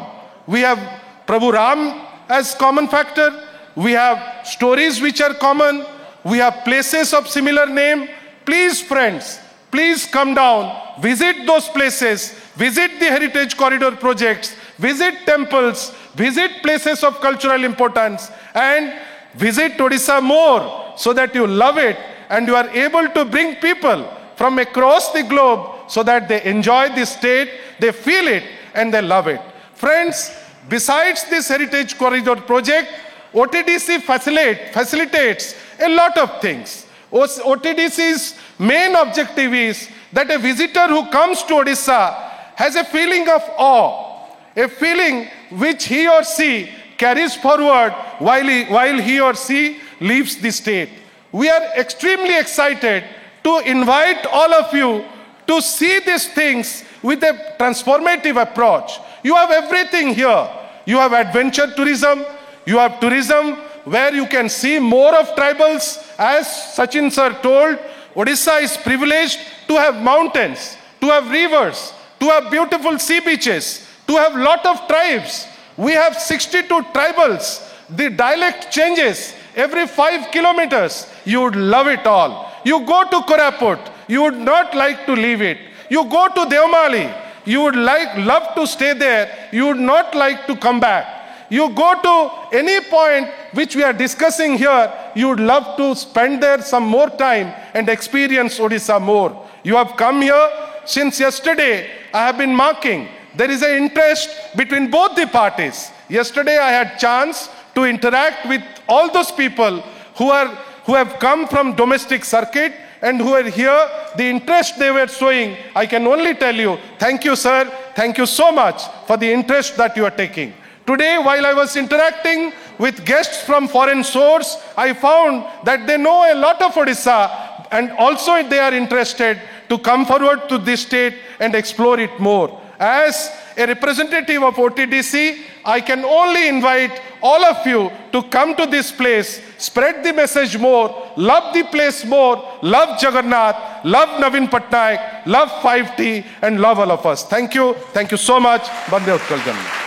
We have Prabhu Ram as common factor. We have stories which are common. We have places of similar name. Please, friends, please come down, visit those places, visit the Heritage Corridor projects, visit temples, visit places of cultural importance, and visit Odisha more so that you love it and you are able to bring people from across the globe so that they enjoy this state, they feel it, and they love it. Friends, besides this Heritage Corridor project, OTDC facilitates a lot of things. OTDC's main objective is that a visitor who comes to Odisha has a feeling of awe, a feeling which he or she carries forward while he or she leaves the state. We are extremely excited to invite all of you to see these things with a transformative approach. You have everything here. You have adventure tourism. You have tourism where you can see more of tribals. As Sachin sir told, Odisha is privileged to have mountains, to have rivers, to have beautiful sea beaches, to have lot of tribes. We have 62 tribals. The dialect changes every 5 kilometers. You would love it all. You go to Koraput, you would not like to leave it. You go to Devamali, you would love to stay there. You would not like to come back. you go to any point which we are discussing here, you would love to spend there some more time and experience Odisha more. You have come here since yesterday. I have been marking there is an interest between both the parties. Yesterday I had chance to interact with all those people who have come from domestic circuit and who are here. The interest they were showing, I can only tell you, thank you, sir. Thank you so much for the interest that you are taking. Today, while I was interacting with guests from foreign source, I found that they know a lot of Odisha, and also they are interested to come forward to this state and explore it more. As a representative of OTDC, I can only invite all of you to come to this place, spread the message more, love the place more, love Jagannath, love Naveen Patnaik, love 5T, and love all of us. Thank you so much. Bande Utkal Janma.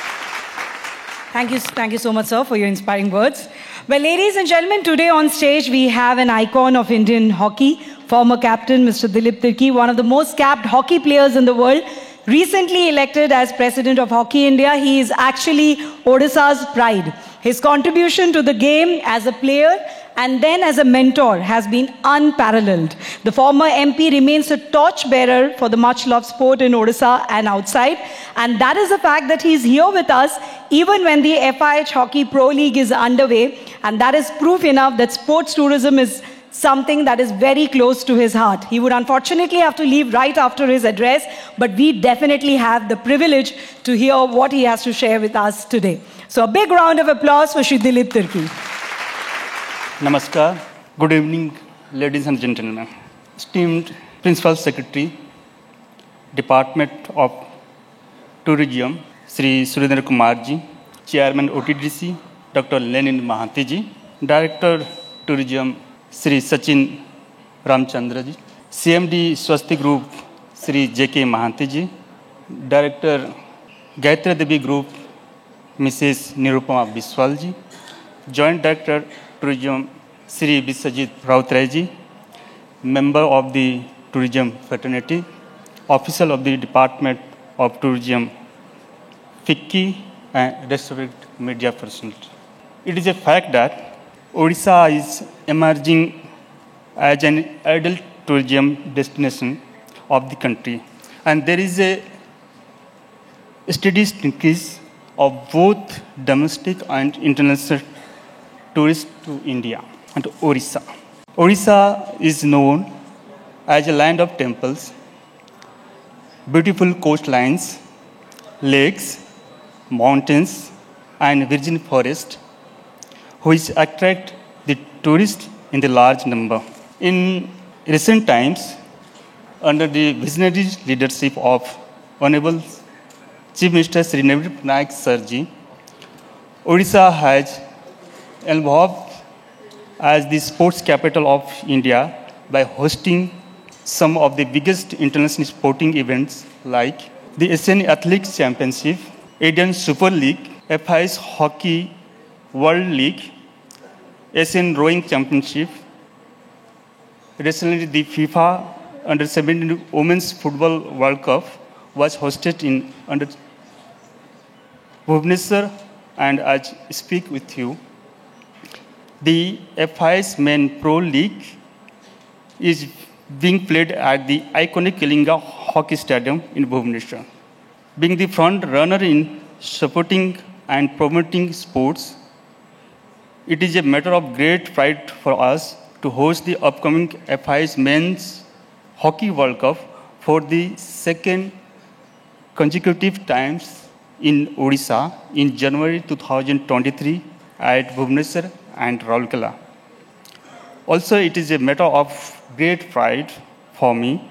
Thank you so much, sir, for your inspiring words. Well, ladies and gentlemen, today on stage we have an icon of Indian hockey, former captain Mr. Dilip Tirkey, one of the most capped hockey players in the world. Recently elected as President of Hockey India, he is actually Odisha's pride. His contribution to the game as a player and then as a mentor has been unparalleled. The former MP remains a torchbearer for the much-loved sport in Odisha and outside. And that is the fact that he is here with us even when the FIH Hockey Pro League is underway. And that is proof enough that sports tourism is something that is very close to his heart. He would unfortunately have to leave right after his address, but we definitely have the privilege to hear what he has to share with us today. So a big round of applause for Shri Dilip Tirkey. Namaskar. Good evening, ladies and gentlemen. Esteemed Principal Secretary, Department of Tourism, Sri Surendra Kumar ji, Chairman OTDC, Dr. Lenin Mahanti ji, Director Tourism, Sri Sachin Ramchandra ji, CMD Swasti Group, Sri J.K. Mahanti ji, Director Gayatri Devi Group, Mrs. Nirupama Biswal ji, Joint Director Tourism, Sri Biswajit Rautray ji, Member of the Tourism Fraternity, Official of the Department of Tourism, FICCI, and respected media personnel. It is a fact that Odisha is emerging as an adult tourism destination of the country, and there is a steady increase of both domestic and international tourists to India and Odisha. Odisha is known as a land of temples, beautiful coastlines, lakes, mountains, and virgin forest, which attract the tourists in the large number. In recent times, under the visionary leadership of Honorable Chief Minister Sri Naveen Patnaik Sirji, Odisha has evolved as the sports capital of India by hosting some of the biggest international sporting events like the Asian Athletics Championship, Indian Super League, FIH Hockey World League, Asian Rowing Championship. Recently, the FIFA Under-17 Women's Football World Cup was hosted in Bhubaneswar, and I speak with you. The FIH Men Pro League is being played at the iconic Kalinga Hockey Stadium in Bhubaneswar. Being the front runner in supporting and promoting sports, it is a matter of great pride for us to host the upcoming FIH Men's Hockey World Cup for the second consecutive times in Odisha in January 2023 at Bhubaneswar and Rourkela. Also, it is a matter of great pride for me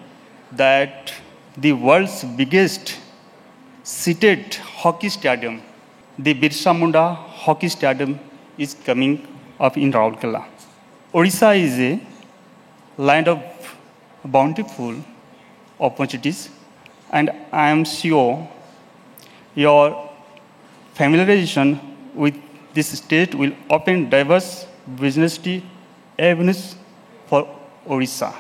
that the world's biggest seated hockey stadium, the Birsa Munda Hockey Stadium, is coming up in Rourkela. Odisha is a land of bountiful opportunities, and I am sure your familiarization with this state will open diverse business avenues for Odisha.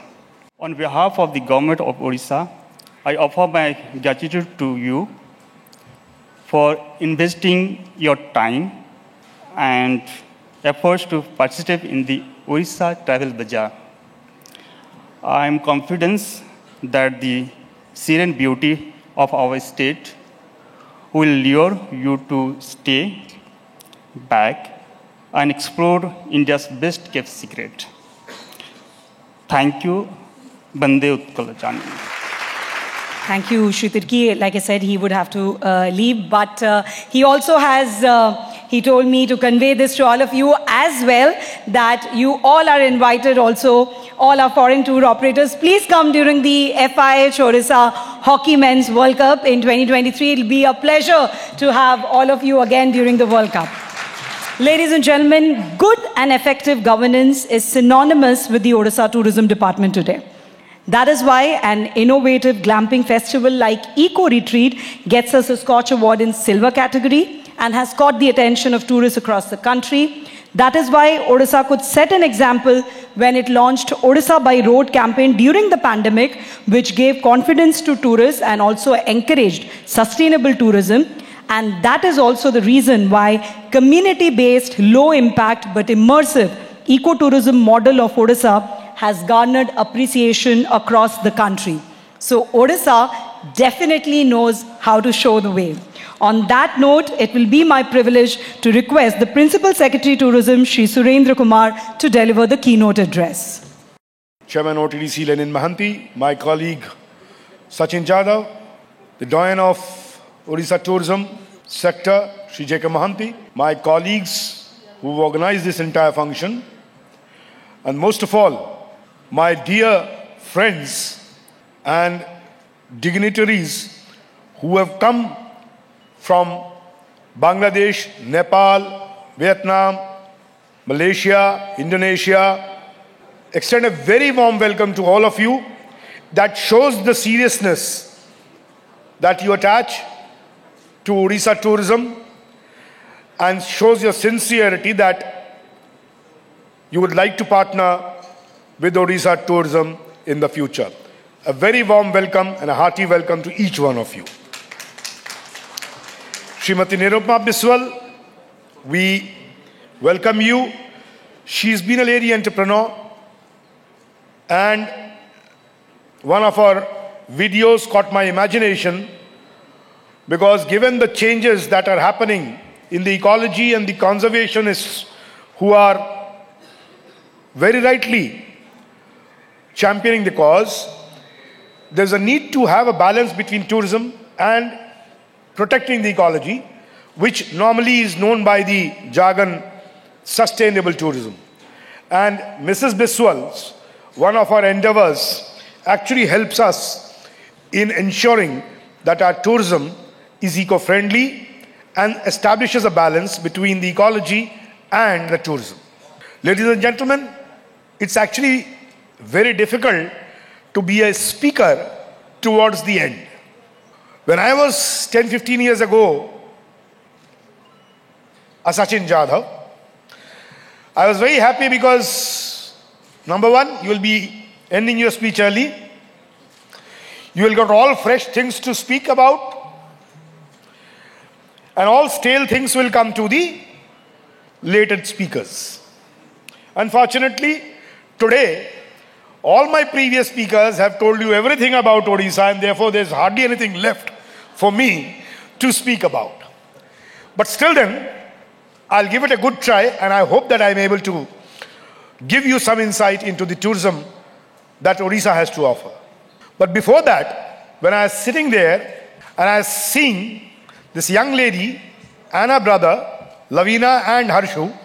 On behalf of the government of Odisha, I offer my gratitude to you for investing your time and efforts to participate in the Odisha Travel Bazaar. I am confident that the serene beauty of our state will lure you to stay back and explore India's best kept secret. Thank you, Bande Utkal Janani. Thank you, Shritirki. Like I said, he would have to leave, but he also has, he told me to convey this to all of you as well, that you all are invited also, all our foreign tour operators. Please come during the FIH Odisha Hockey Men's World Cup in 2023. It'll be a pleasure to have all of you again during the World Cup. Ladies and gentlemen, good and effective governance is synonymous with the Odisha Tourism Department today. That is why an innovative glamping festival like Eco Retreat gets us a Scotch Award in Silver category and has caught the attention of tourists across the country. That is why Odisha could set an example when it launched Odisha by Road campaign during the pandemic, which gave confidence to tourists and also encouraged sustainable tourism. And that is also the reason why community-based, low-impact but immersive ecotourism model of Odisha has garnered appreciation across the country. So Odisha definitely knows how to show the way. On that note, it will be my privilege to request the Principal Secretary Tourism, Shri Surendra Kumar, to deliver the keynote address. Chairman OTDC Lenin Mahanti, my colleague Sachin Jadhav, the Doyen of Odisha Tourism Sector, Shri J.K. Mahanti, my colleagues who organized this entire function, and most of all, my dear friends and dignitaries who have come from Bangladesh, Nepal, Vietnam, Malaysia, Indonesia. Extend a very warm welcome to all of you. That shows the seriousness that you attach to Odisha tourism and shows your sincerity that you would like to partner with Odisha tourism in the future. A very warm welcome and a hearty welcome to each one of you. Srimati Nirupama Biswal, we welcome you. She's been a lady entrepreneur, and one of our videos caught my imagination because given the changes that are happening in the ecology and the conservationists who are very rightly championing the cause, there's a need to have a balance between tourism and protecting the ecology, which normally is known by the jargon sustainable tourism. And Mrs. Biswal's, one of our endeavors, actually helps us in ensuring that our tourism is eco-friendly and establishes a balance between the ecology and the tourism. Ladies and gentlemen, it's actually very difficult to be a speaker towards the end. When I was 10-15 years ago, a Sachin Jadhav, I was very happy because, number one, you will be ending your speech early. You will get all fresh things to speak about. And all stale things will come to the later speakers. Unfortunately, today, all my previous speakers have told you everything about Odisha, and therefore there's hardly anything left for me to speak about. But still then, I'll give it a good try, and I hope that I'm able to give you some insight into the tourism that Odisha has to offer. But before that, when I was sitting there and I was seeing this young lady and her brother, Lavina and Harshu,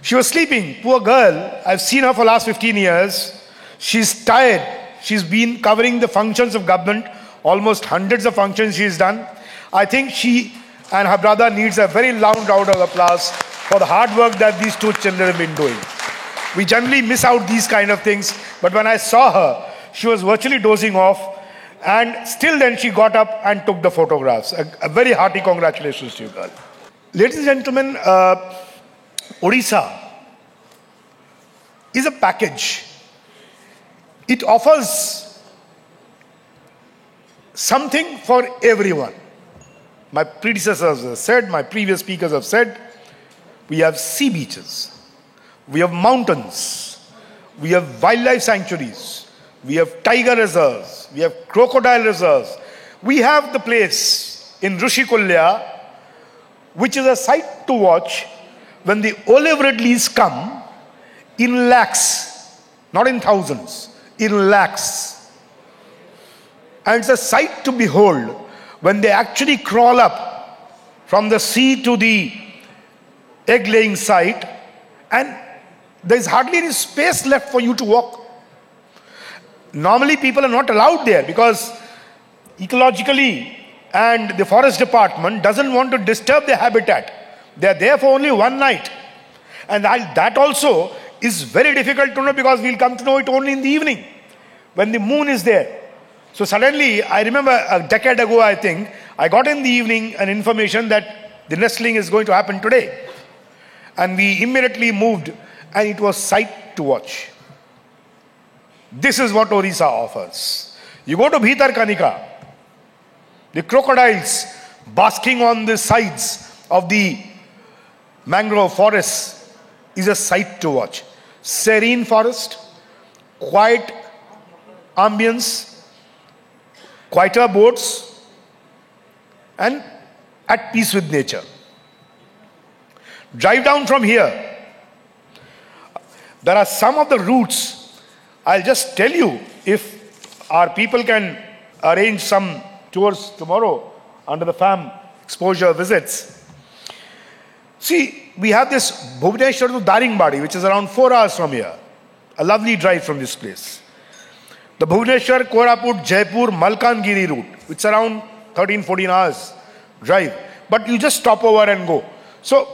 she was sleeping. Poor girl. I've seen her for the last 15 years. She's tired. She's been covering the functions of government, almost hundreds of functions she's done. I think she and her brother needs a very loud round of applause for the hard work that these two children have been doing. We generally miss out these kind of things, but when I saw her, she was virtually dozing off, and still then she got up and took the photographs. A very hearty congratulations to you, girl. Ladies and gentlemen, Odisha is a package. It offers something for everyone. My predecessors have said, my previous speakers have said, we have sea beaches, we have mountains, we have wildlife sanctuaries, we have tiger reserves, we have crocodile reserves. We have the place in Rushikulya, which is a sight to watch when the olive ridleys come in lakhs, not in thousands, in lakhs. And it's a sight to behold when they actually crawl up from the sea to the egg-laying site, and there's hardly any space left for you to walk. Normally people are not allowed there because ecologically and the forest department doesn't want to disturb their habitat. They are there for only one night. And that also is very difficult to know because we'll come to know it only in the evening when the moon is there. So suddenly, I remember a decade ago, I think, I got in the evening an information that the nestling is going to happen today. And we immediately moved, and it was sight to watch. This is what Odisha offers. You go to Bhitarkanika, the crocodiles basking on the sides of the mangrove forest is a sight to watch. Serene forest, quiet ambience, quieter boats, and at peace with nature. Drive down from here. There are some of the routes. I'll just tell you, if our people can arrange some tours tomorrow under the FAM exposure visits. See, we have this Bhubaneswar to Daringbadi, which is around 4 hours from here. A lovely drive from this place. The Bhubaneswar, Koraput, Jaipur, Malkangiri route, which is around 13-14 hours drive. But you just stop over and go. So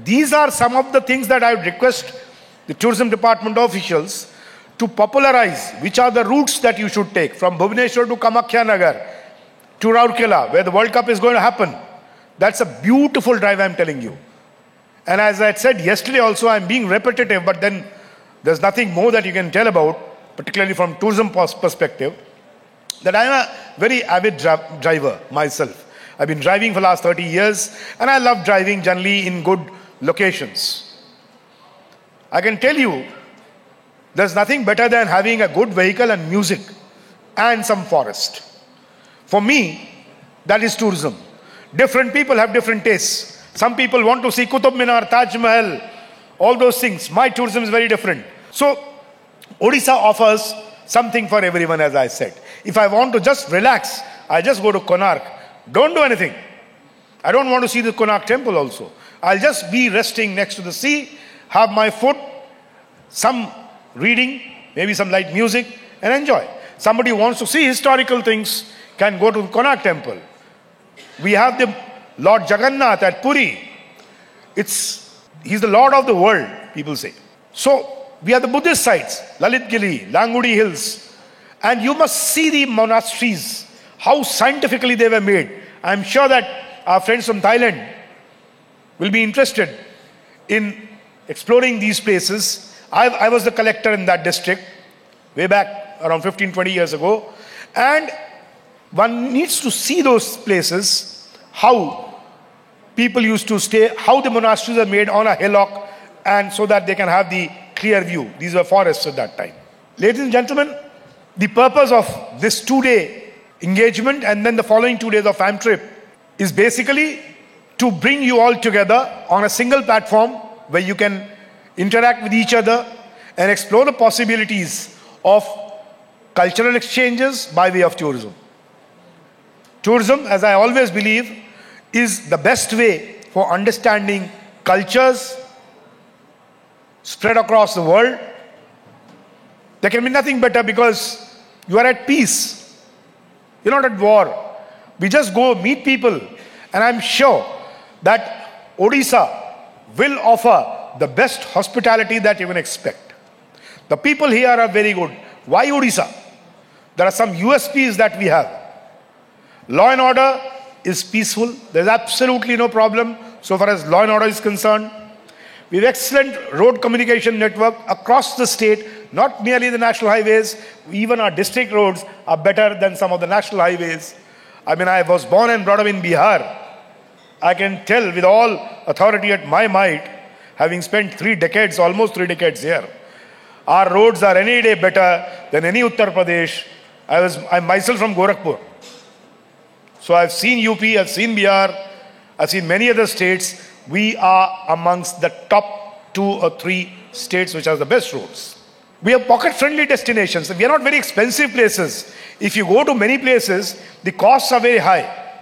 these are some of the things that I would request the tourism department officials to popularize, which are the routes that you should take from Bhubaneswar to Kamakhya Nagar to Rourkela, where the World Cup is going to happen. That's a beautiful drive, I'm telling you. And as I said yesterday also, I'm being repetitive, but then there's nothing more that you can tell about, particularly from tourism perspective, that I'm a very avid driver myself. I've been driving for the last 30 years, and I love driving generally in good locations. I can tell you, there's nothing better than having a good vehicle and music and some forest. For me, that is tourism. Different people have different tastes. Some people want to see Qutub Minar, Taj Mahal, all those things. My tourism is very different. So, Odisha offers something for everyone, as I said. If I want to just relax, I just go to Konark. Don't do anything. I don't want to see the Konark temple also. I'll just be resting next to the sea, have my food, some reading, maybe some light music, and enjoy. Somebody who wants to see historical things can go to the Konark temple. We have the Lord Jagannath at Puri. He's the Lord of the world, people say. So, we have the Buddhist sites, Lalit Gili, Langudi Hills. And you must see the monasteries, how scientifically they were made. I'm sure that our friends from Thailand will be interested in exploring these places. I was the collector in that district way back around 15-20 years ago. And one needs to see those places, how people used to stay, how the monasteries are made on a hillock, and so that they can have the clear view. These were forests at that time. Ladies and gentlemen, the purpose of this 2-day engagement and then the following 2 days of FAM trip is basically to bring you all together on a single platform where you can interact with each other and explore the possibilities of cultural exchanges by way of tourism. Tourism, as I always believe, is the best way for understanding cultures spread across the world. There can be nothing better because you are at peace. You're not at war. We just go meet people, and I'm sure that Odisha will offer the best hospitality that you can expect. The people here are very good. Why Odisha? There are some USPs that we have. Law and order is peaceful. There's absolutely no problem so far as law and order is concerned. We have excellent road communication network across the state, not merely the national highways. Even our district roads are better than some of the national highways. I mean, I was born and brought up in Bihar. I can tell with all authority at my might having spent 3 decades, almost 3 decades here. Our roads are any day better than any Uttar Pradesh. I'm myself from Gorakhpur. So I've seen UP, I've seen Bihar, I've seen many other states. We are amongst the top 2 or 3 states which have the best roads. We have pocket-friendly destinations. We are not very expensive places. If you go to many places, the costs are very high.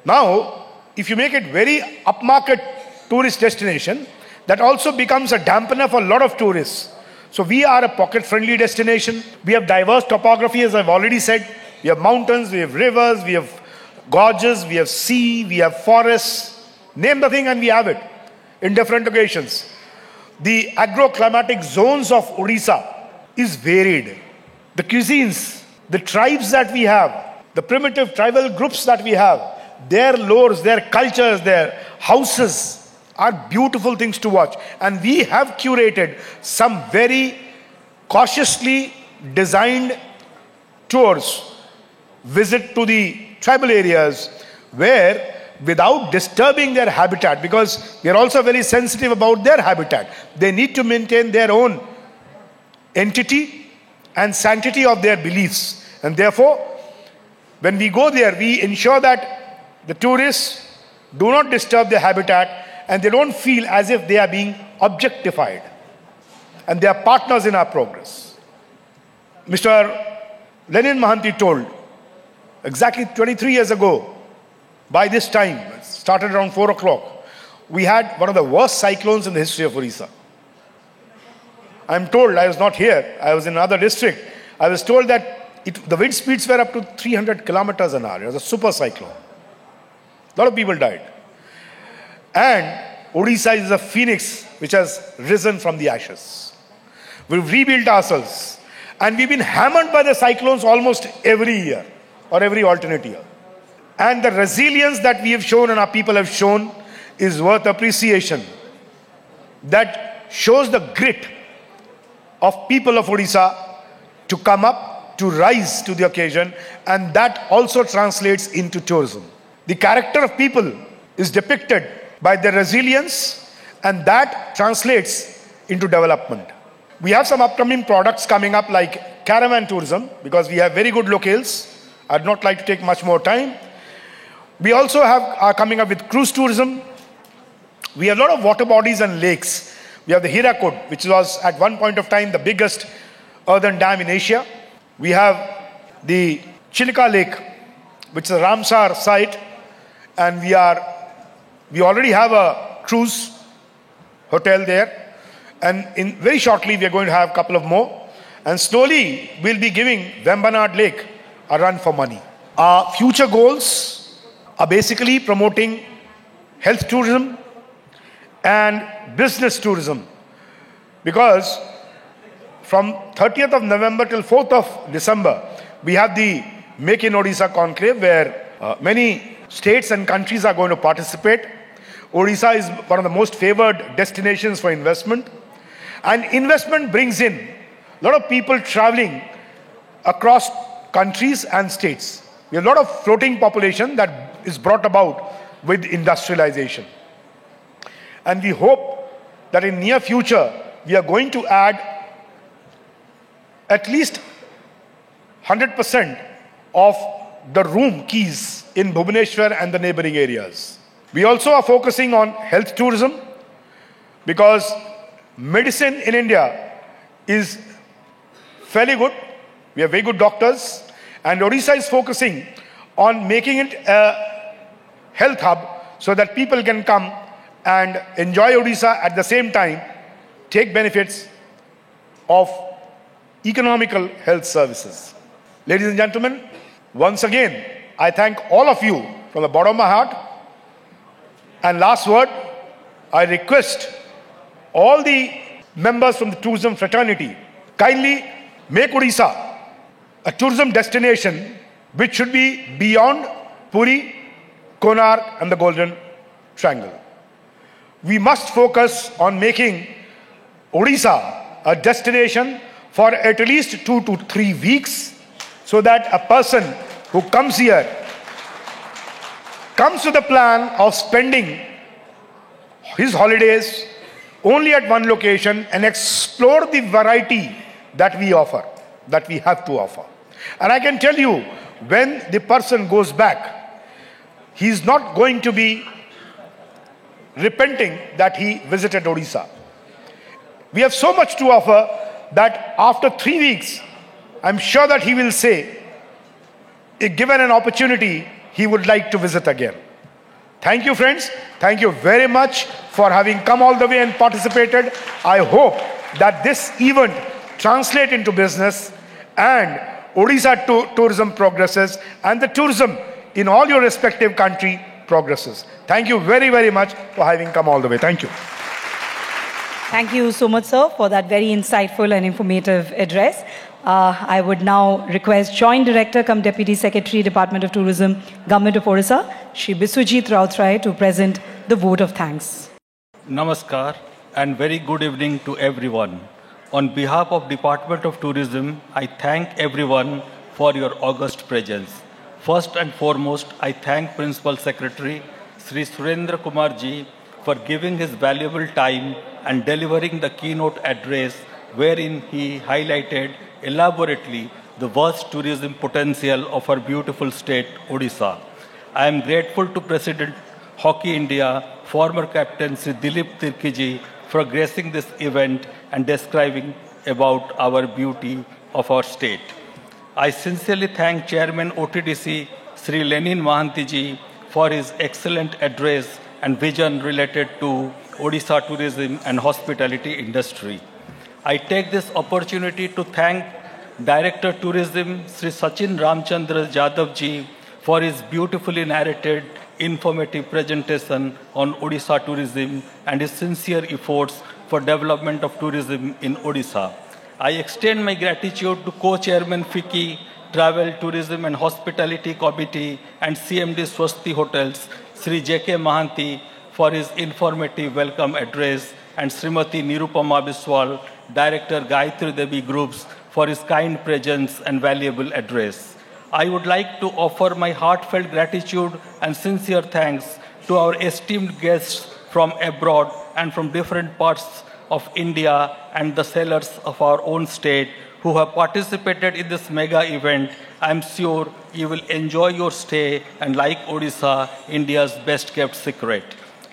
Now, if you make it very upmarket tourist destination, that also becomes a dampener for a lot of tourists. So we are a pocket-friendly destination. We have diverse topography, as I've already said. We have mountains, we have rivers, we have gorges, we have sea, we have forests. Name the thing and we have it in different occasions. The agroclimatic zones of Odisha is varied. The cuisines, the tribes that we have, the primitive tribal groups that we have, their lores, their cultures, their houses are beautiful things to watch. And we have curated some very cautiously designed tours, visit to the tribal areas where, without disturbing their habitat, because we are also very sensitive about their habitat. They need to maintain their own entity and sanctity of their beliefs. And therefore, when we go there, we ensure that the tourists do not disturb their habitat and they don't feel as if they are being objectified. And they are partners in our progress. Mr. Lenin Mohanty told, exactly 23 years ago, by this time, it started around 4 o'clock, we had one of the worst cyclones in the history of Odisha. I'm told, I was not here, I was in another district, I was told that the wind speeds were up to 300 kilometers an hour. It was a super cyclone. A lot of people died. And Odisha is a phoenix which has risen from the ashes. We've rebuilt ourselves. And we've been hammered by the cyclones almost every year or every alternate year. And the resilience that we have shown and our people have shown is worth appreciation. That shows the grit of people of Odisha to come up, to rise to the occasion, and that also translates into tourism. The character of people is depicted by their resilience, and that translates into development. We have some upcoming products coming up like caravan tourism, because we have very good locales. I'd not like to take much more time. We also are coming up with cruise tourism. We have a lot of water bodies and lakes. We have the Hirakud, which was at one point of time the biggest earthen dam in Asia. We have the Chilka Lake, which is a Ramsar site, and we already have a cruise hotel there. And very shortly we are going to have a couple of more. And slowly we'll be giving Vembanad Lake a run for money. Our future goals are basically promoting health tourism and business tourism, because from 30th of November till 4th of December, we have the Make in Odisha conclave where many states and countries are going to participate. Odisha is one of the most favored destinations for investment. And investment brings in a lot of people traveling across countries and states. We have a lot of floating population that is brought about with industrialization. And we hope that in near future, we are going to add at least 100% of the room keys in Bhubaneswar and the neighboring areas. We also are focusing on health tourism, because medicine in India is fairly good. We have very good doctors, and Odisha is focusing on making it a health hub so that people can come and enjoy Odisha at the same time, take benefits of economical health services. Ladies and gentlemen, once again, I thank all of you from the bottom of my heart. And last word, I request all the members from the tourism fraternity, kindly make Odisha a tourism destination which should be beyond Puri, Konark and the Golden Triangle. We must focus on making Odisha a destination for at least 2 to 3 weeks, so that a person who comes here comes with a plan of spending his holidays, only at one location and explore the variety that we offer, that we have to offer. And I can tell you, when the person goes back, he's not going to be repenting that he visited Odisha. We have so much to offer that after 3 weeks, I'm sure that he will say, if given an opportunity, he would like to visit again. Thank you, friends. Thank you very much for having come all the way and participated. I hope that this event translates into business and Odisha tourism progresses and the tourism in all your respective country progresses. Thank you very, very much for having come all the way. Thank you. Thank you so much, sir, for that very insightful and informative address. I would now request Joint Director cum Deputy Secretary, Department of Tourism, Government of Odisha, Shri Biswajit Rautrai, to present the vote of thanks. Namaskar and very good evening to everyone. On behalf of Department of Tourism, I thank everyone for your august presence. First and foremost, I thank Principal Secretary Sri Surendra Kumar Ji for giving his valuable time and delivering the keynote address wherein he highlighted elaborately the vast tourism potential of our beautiful state, Odisha. I am grateful to President Hockey India, former captain Sri Dilip Tirkiji, for gracing this event and describing about our beauty of our state. I sincerely thank Chairman OTDC Sri Lenin Mahantiji for his excellent address and vision related to Odisha tourism and hospitality industry. I take this opportunity to thank Director Tourism Sri Sachin Ramchandra Jadhav Ji for his beautifully narrated informative presentation on Odisha tourism and his sincere efforts for development of tourism in Odisha. I extend my gratitude to Co-Chairman FICCI, Travel, Tourism and Hospitality Committee and CMD Swasti Hotels, Sri J.K. Mahanti, for his informative welcome address, and Srimati Nirupama Biswal, Director Gayatri Devi Groups, for his kind presence and valuable address. I would like to offer my heartfelt gratitude and sincere thanks to our esteemed guests from abroad and from different parts of India and the sailors of our own state who have participated in this mega event. I am sure you will enjoy your stay and like Odisha, India's best kept secret.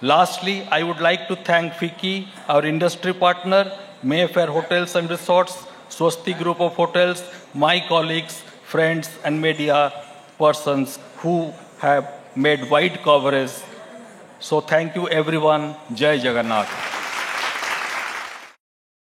Lastly, I would like to thank FICCI, our industry partner, Mayfair Hotels and Resorts, Swasti Group of Hotels, my colleagues, friends and media persons who have made wide coverage. So thank you everyone. Jai Jagannath.